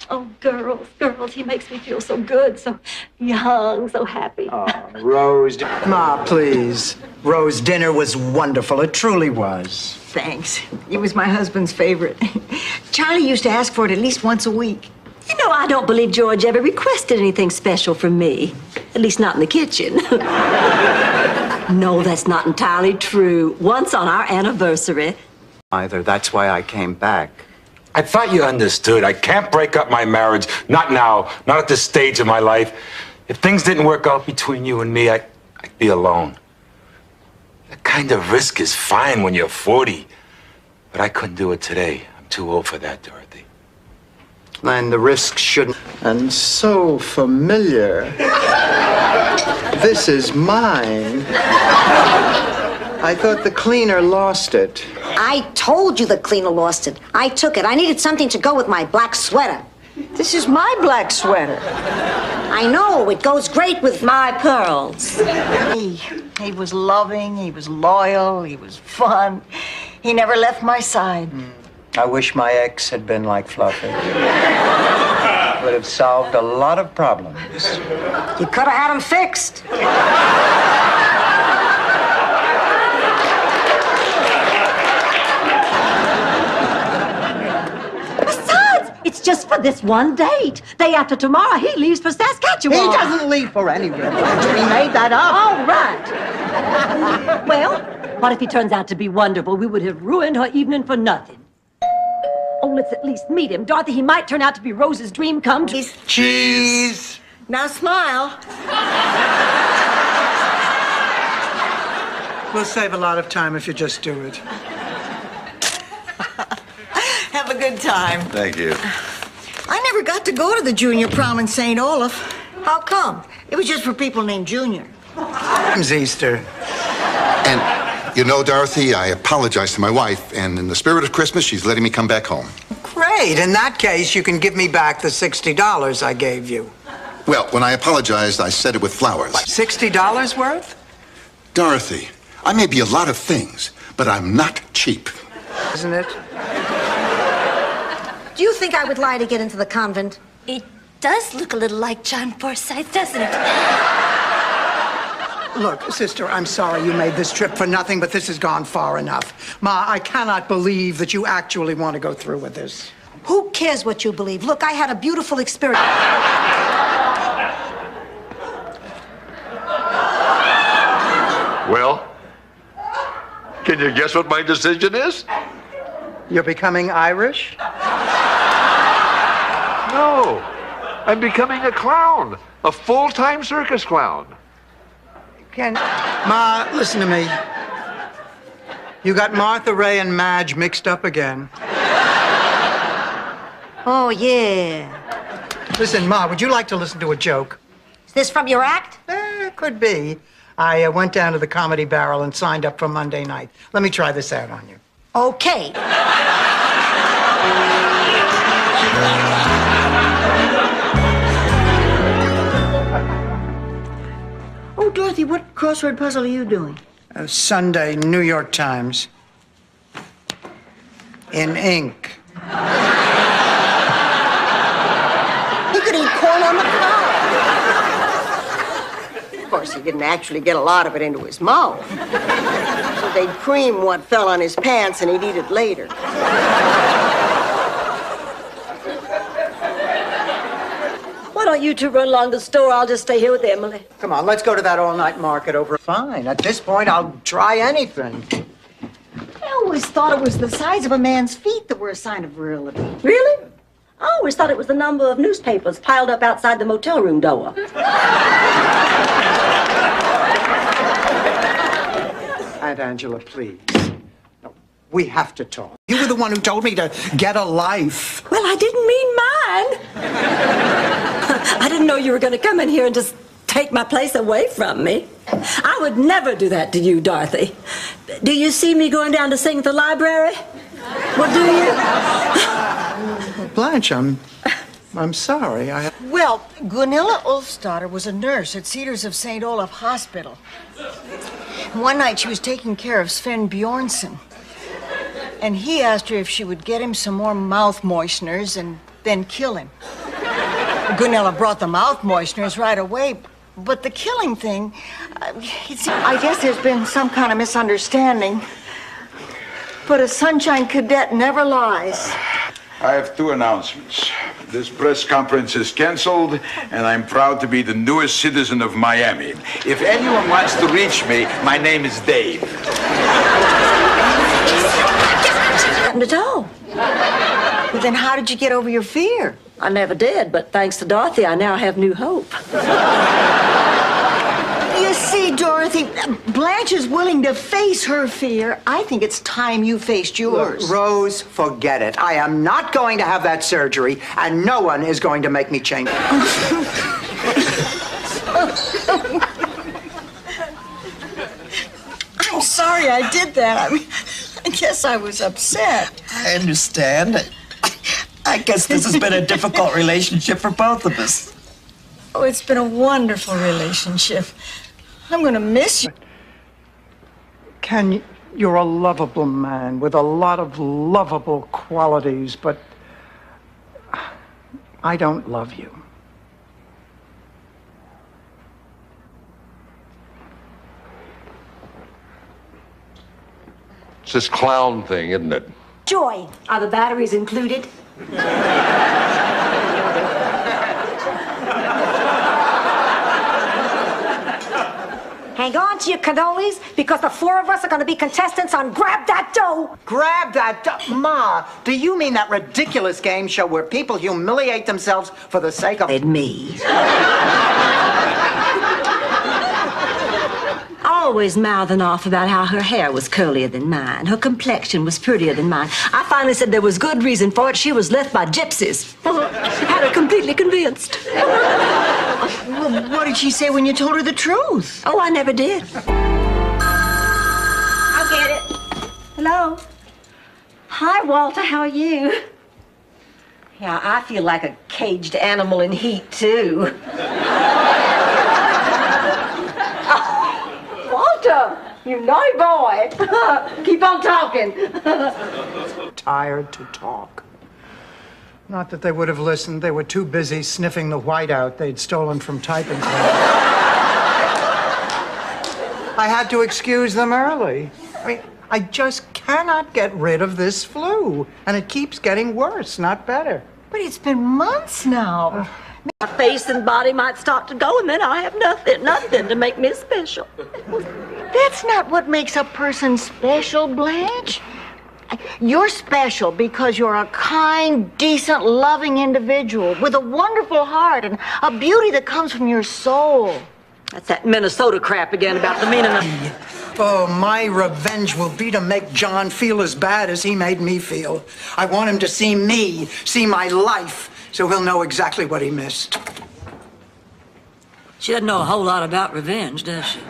S10: Oh, girls, he makes me feel so good, so young, so happy.
S2: Oh, Rose. Ma, please. Rose, dinner was wonderful. It truly was.
S1: Thanks. It was my husband's favorite. Charlie used to ask for it at least once a week.
S10: You know, I don't believe George ever requested anything special from me. At least not in the kitchen. No, that's not entirely true. Once on our anniversary.
S24: Either. That's why I came back.
S25: I thought you understood. I can't break up my marriage. Not now. Not at this stage of my life. If things didn't work out between you and me, I'd be alone. That kind of risk is fine when you're 40. But I couldn't do it today. I'm too old for that, Dorothy.
S2: And the risk shouldn't... And so familiar. This is mine. I thought the cleaner lost it.
S3: I told you the cleaner lost it. I took it. I needed something to go with my black sweater.
S1: This is my black sweater.
S3: I know. It goes great with my pearls.
S1: He was loving, he was loyal, he was fun. He never left my side.
S24: I wish my ex had been like Fluffy. Would have solved a lot of problems.
S3: You could have had him fixed.
S10: It's just for this one date. Day after tomorrow, he leaves for Saskatchewan.
S2: He doesn't leave for anywhere. We made that up.
S10: All right. Well, what if he turns out to be wonderful? We would have ruined her evening for nothing. Oh, let's at least meet him. Dorothy, he might turn out to be Rose's dream come true.
S2: Cheese.
S1: Now smile.
S2: We'll save a lot of time if you just do it.
S1: Have a good time.
S9: Thank you.
S1: I never got to go to the junior prom in St. Olaf.
S3: How come?
S1: It was just for people named Junior.
S2: It's Easter.
S21: And you know, Dorothy, I apologize to my wife, and in the spirit of Christmas, she's letting me come back home.
S2: Great. In that case, you can give me back the $60 I gave you.
S21: Well, when I apologized, I said it with flowers.
S2: $60 worth?
S21: Dorothy, I may be a lot of things, but I'm not cheap.
S2: Isn't it?
S3: Do you think I would lie to get into the convent?
S17: It does look a little like John Forsythe, doesn't it?
S2: Look, sister, I'm sorry you made this trip for nothing, but this has gone far enough. Ma, I cannot believe that you actually want to go through with this.
S3: Who cares what you believe? Look, I had a beautiful experience.
S9: Well, can you guess what my decision is?
S2: You're becoming Irish?
S18: No. I'm becoming a clown. A full-time circus clown.
S2: Ma, listen to me. You got Martha Ray and Madge mixed up again.
S3: Oh, yeah.
S2: Listen, Ma, would you like to listen to a joke?
S3: Is this from your act?
S2: Could be. I went down to the Comedy Barrel and signed up for Monday night. Let me try this out on you.
S3: Okay.
S1: Oh, Dorothy, what crossword puzzle are you doing?
S2: Sunday, New York Times. In ink.
S1: He could eat corn on the cob. Of course, he didn't actually get a lot of it into his mouth. So they'd cream what fell on his pants and he'd eat it later.
S10: Why don't you two run along the store? I'll just stay here with Emily.
S2: Come on, let's go to that all-night market over. Fine. At this point, I'll try anything.
S1: I always thought it was the size of a man's feet that were a sign of virility.
S10: Really? I always thought it was the number of newspapers piled up outside the motel room door.
S2: Aunt Angela, please. No, we have to talk. You were the one who told me to get a life.
S10: Well, I didn't mean mine. I didn't know you were going to come in here and just take my place away from me. I would never do that to you, Dorothy. Do you see me going down to sing at the library? Well, do you?
S2: Blanche, I'm sorry.
S1: Well, Gunilla Ulfsdotter was a nurse at Cedars of St. Olaf Hospital. One night she was taking care of Sven Bjornsson. And he asked her if she would get him some more mouth moisteners and then kill him. Gunilla brought the mouth moisteners right away, but the killing thing, I guess there's been some kind of misunderstanding. But a Sunshine Cadet never lies.
S8: I have two announcements. This press conference is canceled, and I'm proud to be the newest citizen of Miami. If anyone wants to reach me, my name is Dave.
S10: Nothing at all.
S1: Well, then how did you get over your fear?
S10: I never did, but thanks to Dorothy, I now have new hope.
S1: You see, Dorothy, Blanche is willing to face her fear. I think it's time you faced yours.
S2: Look, Rose, forget it. I am not going to have that surgery, and no one is going to make me change.
S1: I'm sorry I did that. I mean, I guess I was upset.
S11: I understand. I guess this has been a difficult relationship for both of us.
S1: Oh, it's been a wonderful relationship. I'm going to miss you.
S2: Ken, you're a lovable man with a lot of lovable qualities, but I don't love you.
S9: It's this clown thing, isn't it?
S10: Joy, are the batteries included?
S3: Hang on to your cannolis, because the four of us are going to be contestants on Grab That Dough.
S2: Grab that Ma, do you mean that ridiculous game show where people humiliate themselves for the sake of
S10: me?
S3: Oh,
S10: always mouthing off about how her hair was curlier than mine, her complexion was prettier than mine. I finally said there was good reason for it. She was left by gypsies. Had her completely convinced.
S1: Well, what did she say when you told her the truth?
S10: Oh, I never did. I'll get it. Hello? Hi, Walter. How are you? Yeah, I feel like a caged animal in heat, too. Walter, you naughty boy. Keep on talking.
S2: Tired to talk. Not that they would have listened. They were too busy sniffing the whiteout they'd stolen from typing class. I had to excuse them early. I mean, I just cannot get rid of this flu. And it keeps getting worse, not better.
S1: But it's been months now.
S10: My face and body might start to go, and then I have nothing to make me special.
S1: That's not what makes a person special, Blanche. You're special because you're a kind, decent, loving individual with a wonderful heart and a beauty that comes from your soul.
S10: That's that Minnesota crap again about the meaning of...
S2: Oh, my revenge will be to make John feel as bad as he made me feel. I want him to see me, see my life, so he'll know exactly what he missed.
S5: She doesn't know a whole lot about revenge, does she?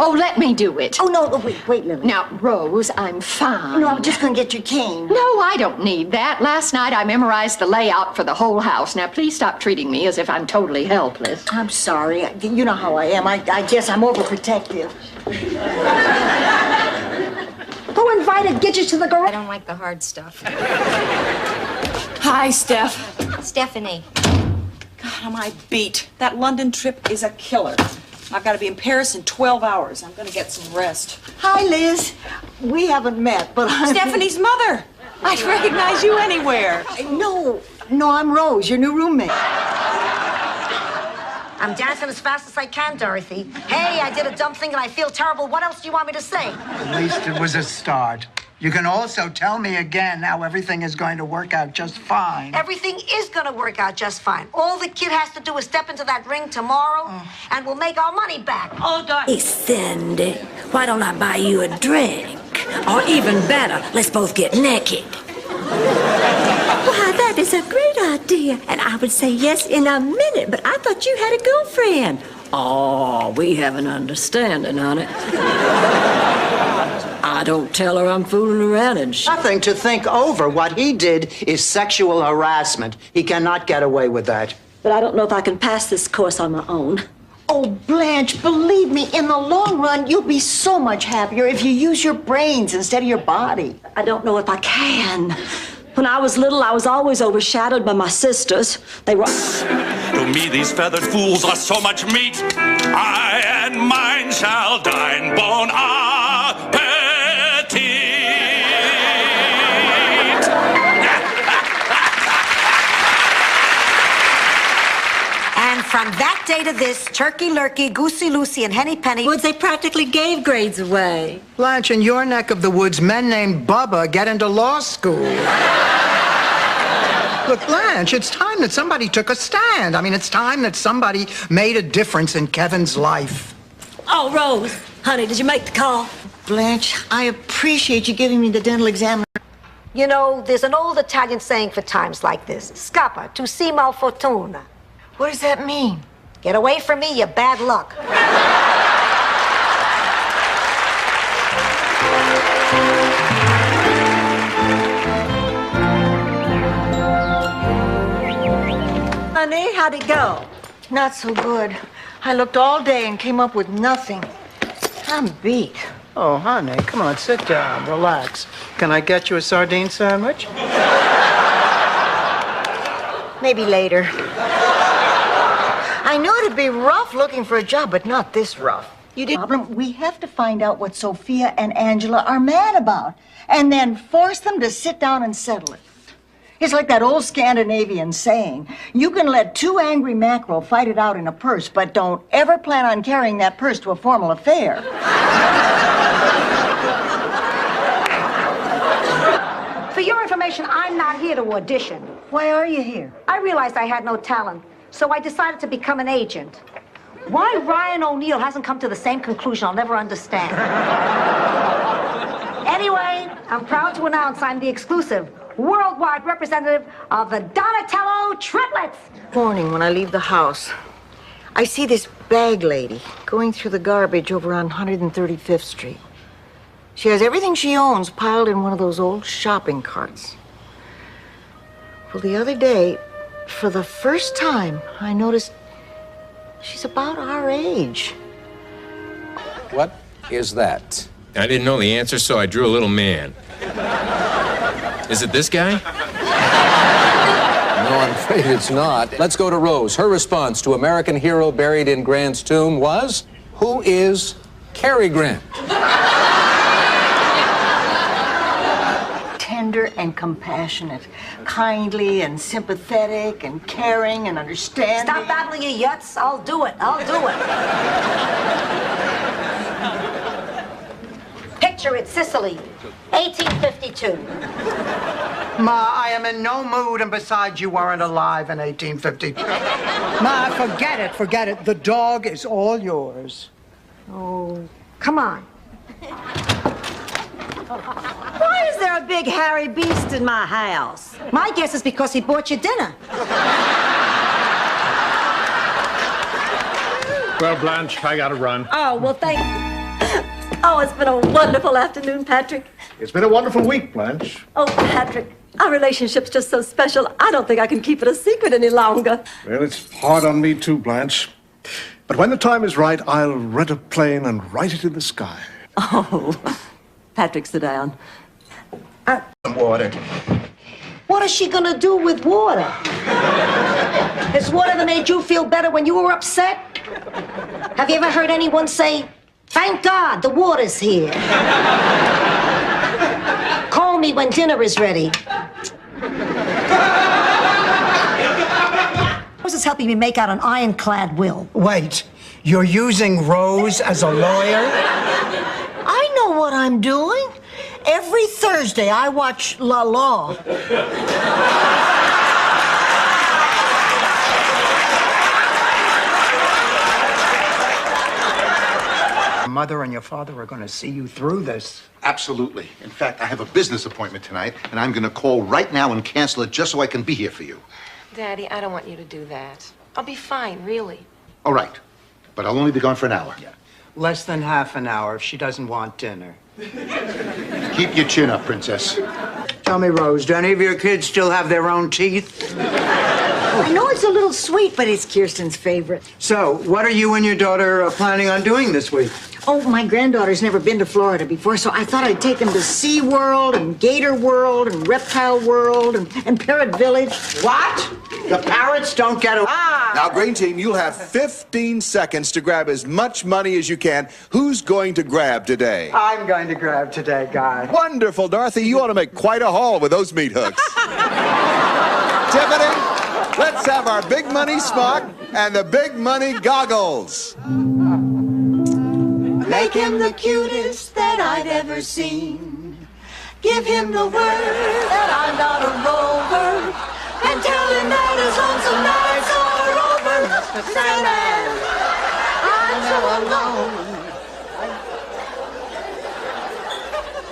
S4: Oh, let me do it.
S1: Oh, no, wait, Lily.
S4: Now, Rose, I'm fine.
S1: No, I'm just going to get your cane.
S4: No, I don't need that. Last night I memorized the layout for the whole house. Now, please stop treating me as if I'm totally helpless.
S1: I'm sorry. You know how I am. I guess I'm overprotective. Who invited Gidget to the garage?
S17: I don't like the hard stuff.
S12: Hi, Steph.
S17: Stephanie.
S12: God, am I beat. That London trip is a killer. I've got to be in Paris in 12 hours. I'm going to get some rest.
S1: Hi, Liz. We haven't met, but I'm...
S12: Stephanie's mother. I'd recognize you anywhere.
S1: No, I'm Rose, your new roommate.
S3: I'm dancing as fast as I can, Dorothy. Hey, I did a dumb thing and I feel terrible. What else do you want me to say?
S2: At least it was a start. You can also tell me again how everything is going to work out just fine.
S3: Everything is going to work out just fine. All the kid has to do is step into that ring tomorrow, and we'll make our money back.
S5: Oh, darling.
S15: Hey, Cindy, why don't I buy you a drink? Or even better, let's both get naked. Why, that is a great idea. And I would say yes in a minute, but I thought you had a girlfriend.
S5: Oh, we have an understanding, honey. I don't tell her I'm fooling around and shit.
S2: Nothing to think over. What he did is sexual harassment. He cannot get away with that.
S10: But I don't know if I can pass this course on my own.
S1: Oh, Blanche, believe me, in the long run, you'll be so much happier if you use your brains instead of your body.
S10: I don't know if I can. When I was little, I was always overshadowed by my sisters. They were...
S16: To me, these feathered fools are so much meat. I and mine shall dine bon appetit.
S3: And from that day to this, Turkey Lurkey, Goosey Lucy, and Henny Penny...
S10: Woods, they practically gave grades away.
S2: Blanche, in your neck of the woods, men named Bubba get into law school. Look, Blanche, it's time that somebody took a stand. I mean, it's time that somebody made a difference in Kevin's life.
S10: Oh, Rose, honey, did you make the call?
S1: Blanche, I appreciate you giving me the dental exam.
S3: You know, there's an old Italian saying for times like this. Scappa, tu si malfortuna.
S1: What does that mean?
S3: Get away from me, you bad luck.
S10: Honey, how'd it go?
S1: Not so good. I looked all day and came up with nothing. I'm beat.
S2: Oh, honey, come on, sit down, relax. Can I get you a sardine sandwich?
S1: Maybe later. I knew it'd be rough looking for a job, but not this rough. You did. Problem, we have to find out what Sophia and Angela are mad about, and then force them to sit down and settle it. It's like that old Scandinavian saying, you can let two angry mackerel fight it out in a purse, but don't ever plan on carrying that purse to a formal affair.
S3: For your information, information, I'm not here to audition.
S1: Why are you here?
S3: I realized I had no talent, so I decided to become an agent. Why Ryan O'Neal hasn't come to the same conclusion, I'll never understand. Anyway, I'm proud to announce I'm the exclusive worldwide representative of the Donatello Triplets.
S1: Morning, when I leave the house, I see this bag lady going through the garbage over on 135th Street. She has everything she owns piled in one of those old shopping carts. Well, the other day, for the first time, I noticed she's about our age.
S6: What is that?
S7: I didn't know the answer, so I drew a little man. Is it this guy?
S6: No, I'm afraid it's not. Let's go to Rose. Her response to American hero buried in Grant's tomb was, who is Cary Grant?
S1: Tender and compassionate, kindly and sympathetic and caring and understanding.
S3: Stop babbling your yuts. I'll do it. I'll do it. Picture it, Sicily, 1852.
S2: Ma, I am in no mood, and besides, you weren't alive in 1852. Ma, forget it. The dog is all yours.
S3: Oh, come on. Why is there a big hairy beast in my house? My guess is because he bought you dinner.
S14: Well, Blanche, I gotta run.
S10: Oh, well, thank you. Oh, it's been a wonderful afternoon, Patrick.
S14: It's been a wonderful week, Blanche.
S10: Oh, Patrick, our relationship's just so special, I don't think I can keep it a secret any longer.
S14: Well, it's hard on me too, Blanche. But when the time is right, I'll rent a plane and write it in the sky.
S10: Oh, Patrick, sit down.
S2: Some water.
S3: What is she gonna do with water? Has water that made you feel better when you were upset? Have you ever heard anyone say, "Thank God the water's here"? Call me when dinner is ready. Rose is helping me make out an ironclad will.
S2: Wait, you're using Rose as a lawyer?
S1: I know what I'm doing. Every Thursday, I watch La Law.
S2: Your mother and your father are going to see you through this.
S21: Absolutely. In fact, I have a business appointment tonight, and I'm going to call right now and cancel it just so I can be here for you.
S19: Daddy, I don't want you to do that. I'll be fine, really.
S21: All right. But I'll only be gone for an hour.
S2: Yeah. Less than half an hour if she doesn't want dinner.
S21: Keep your chin up, Princess.
S2: Tell me, Rose, do any of your kids still have their own teeth?
S1: I know it's a little sweet, but it's Kirsten's favorite.
S2: So, what are you and your daughter planning on doing this week?
S1: Oh, my granddaughter's never been to Florida before, so I thought I'd take them to SeaWorld and Gator World and Reptile World and Parrot Village.
S2: What? The parrots don't get away.
S22: Now, Green Team, you'll have 15 seconds to grab as much money as you can. Who's going to grab today?
S2: I'm going to grab today, Guy.
S22: Wonderful, Dorothy. You ought to make quite a haul with those meat hooks. Tiffany, let's have our big money smock and the big money goggles.
S20: Make him the cutest that I've ever seen. Give him the word that I'm not a rover. And tell him that his lonesome nights are over. Mr. Sandman, I'm so alone.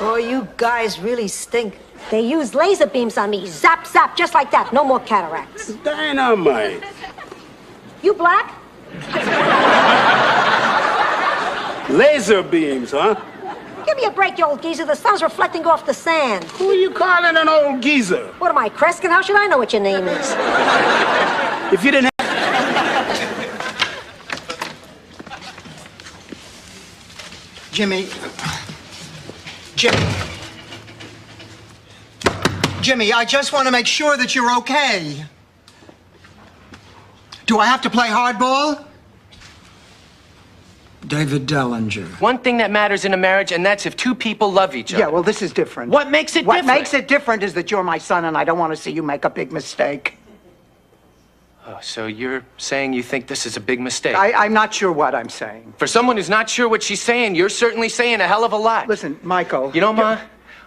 S3: Oh, you guys really stink. They use laser beams on me. Zap, zap, just like that. No more cataracts.
S26: Dynamite.
S3: You black?
S26: Laser beams, huh?
S3: Give me a break, you old geezer. The sun's reflecting off the sand.
S26: Who are you calling an old geezer?
S3: What am I, Kreskin? How should I know what your name is?
S26: If you didn't have...
S2: Jimmy, I just want to make sure that you're okay. Do I have to play hardball? David Dellinger.
S27: One thing that matters in a marriage, and that's if two people love each other.
S2: Yeah, well, this is different.
S27: What makes it different?
S2: What makes it different is that you're my son, and I don't want to see you make a big mistake.
S27: Oh, so you're saying you think this is a big mistake?
S2: I'm not sure what I'm saying.
S27: For someone who's not sure what she's saying, you're certainly saying a hell of a lot.
S2: Listen, Michael.
S27: You know, Ma,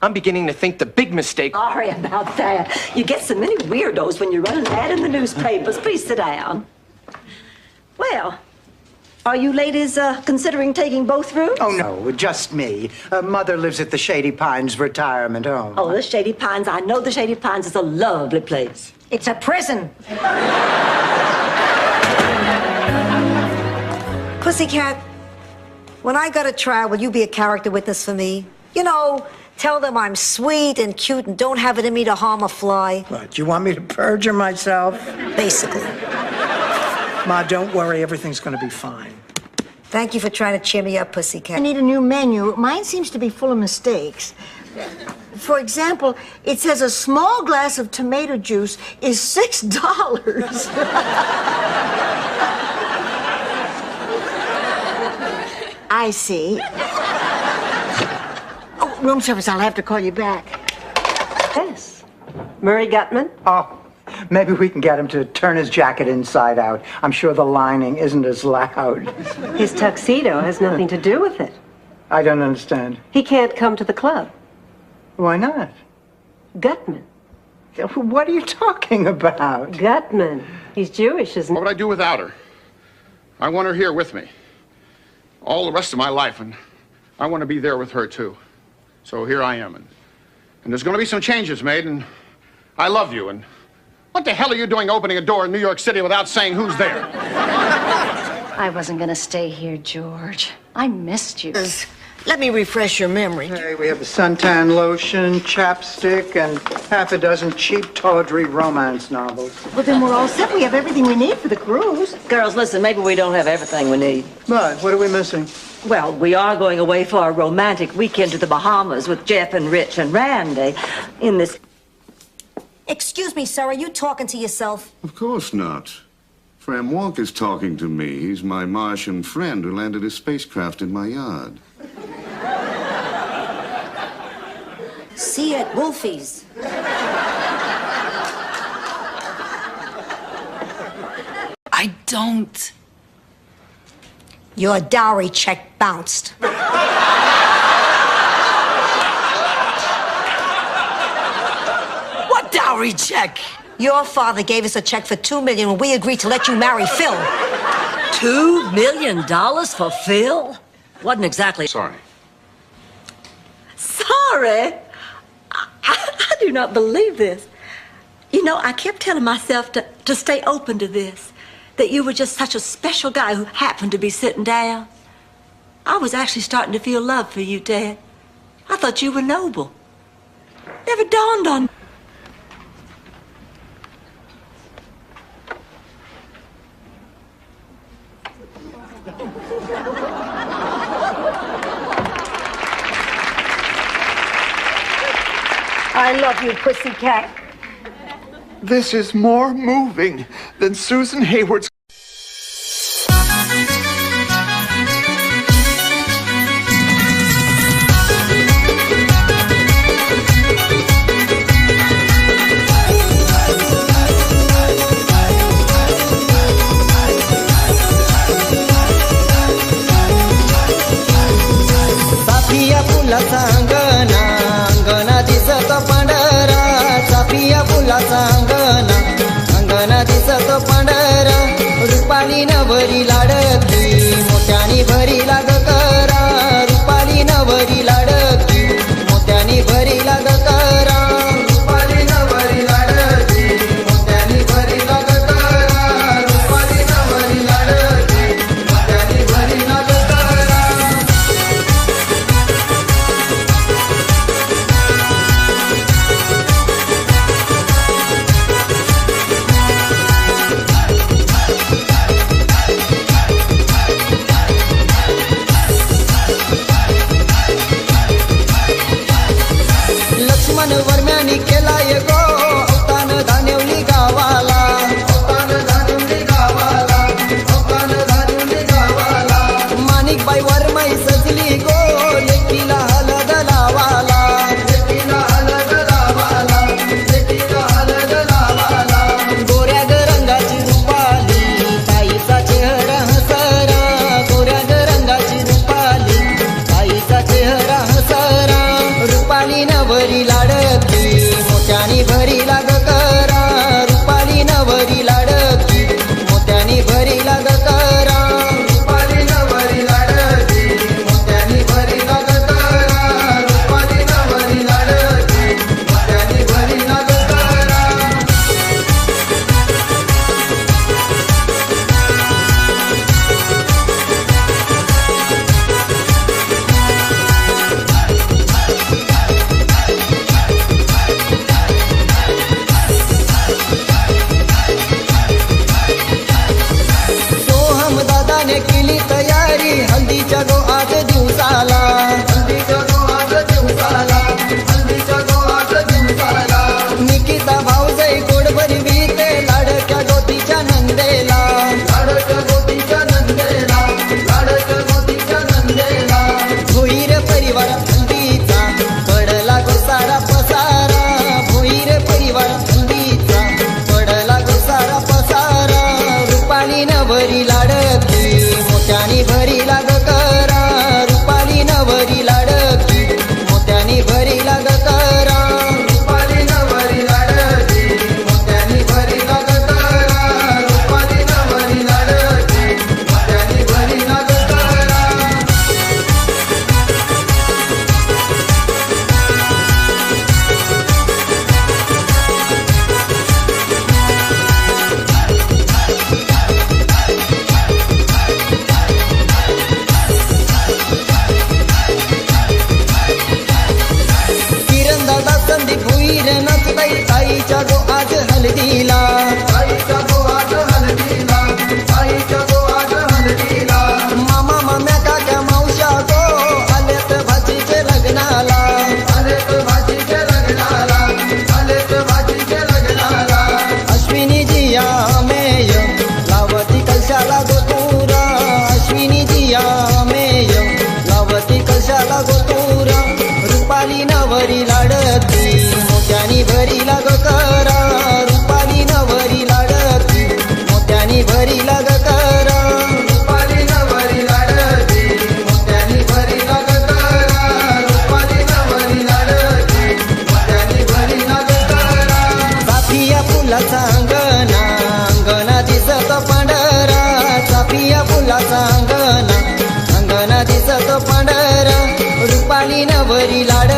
S27: I'm beginning to think the big mistake.
S3: Sorry about that. You get so many weirdos when you run an ad in the newspapers. Please sit down. Well, are you ladies considering taking both rooms?
S2: Oh, no, just me. Mother lives at the Shady Pines retirement home.
S3: Oh, the Shady Pines. I know the Shady Pines is a lovely place. It's a prison.
S8: Pussycat, when I go to trial, will you be a character witness for me? You know, tell them I'm sweet and cute and don't have it in me to harm a fly.
S2: What, you want me to perjure myself?
S8: Basically.
S2: Ma, don't worry. Everything's going to be fine.
S8: Thank you for trying to cheer me up, Pussycat.
S1: I need a new menu. Mine seems to be full of mistakes. For example, it says a small glass of tomato juice is $6. I see. Oh, room service, I'll have to call you back.
S10: Yes. Murray Gutman?
S2: Oh, maybe we can get him to turn his jacket inside out. I'm sure the lining isn't as loud.
S10: His tuxedo has nothing to do with it.
S2: I don't understand.
S10: He can't come to the club.
S2: Why not?
S10: Gutman.
S2: What are you talking about?
S10: Gutman. He's Jewish, isn't he?
S9: What would I do without her? I want her here with me. All the rest of my life, and I want to be there with her, too. So here I am, and there's going to be some changes made, and I love you, and what the hell are you doing opening a door in New York City without saying who's there?
S4: I wasn't going to stay here, George. I missed you.
S1: Let me refresh your memory.
S2: Hey, we have a suntan lotion, chapstick, and half a dozen cheap tawdry romance novels.
S1: Well, then we're all set. We have everything we need for the cruise.
S3: Girls, listen, maybe we don't have everything we need.
S2: But what are we missing?
S3: Well, we are going away for a romantic weekend to the Bahamas with Jeff and Rich and Randy in this...
S8: Excuse me, sir, are you talking to yourself?
S14: Of course not. Fram Wonk is talking to me. He's my Martian friend who landed his spacecraft in my yard.
S8: See you at Wolfie's.
S15: I don't.
S8: Your dowry check bounced.
S15: What dowry check?
S8: Your father gave us a check for $2 million when we agreed to let you marry Phil.
S3: $2 million for Phil? Wasn't exactly...
S9: Sorry.
S3: Sorry? I do not believe this. You know, I kept telling myself to stay open to this, that you were just such a special guy who happened to be sitting down. I was actually starting to feel love for you, Dad. I thought you were noble. Never dawned on me.
S1: I love you, Pussycat.
S11: This is more moving than Susan Hayward's.
S20: Safia फुलाचा अंगणा अंगणा दिसत पांढरा साफिया फुलाचा अंगणा अंगणा दिसत पांढरा रुपाली नवरी लाडकी मोत्यानी भरी लाग करा रुपाली नवरी लाडकी मोत्यानी भरी लाग करा रुपाली नवरी लाडकी मोत्यानी भरी लाग करा रुपाली नवरी लाडकी मोत्यानी भरी लाग करा
S12: अंगणा अंगणा दिसतो पांढरा चापिया फुलाचा अंगणा अंगणा दिसतो पांढरा रुपाली नवरी लाड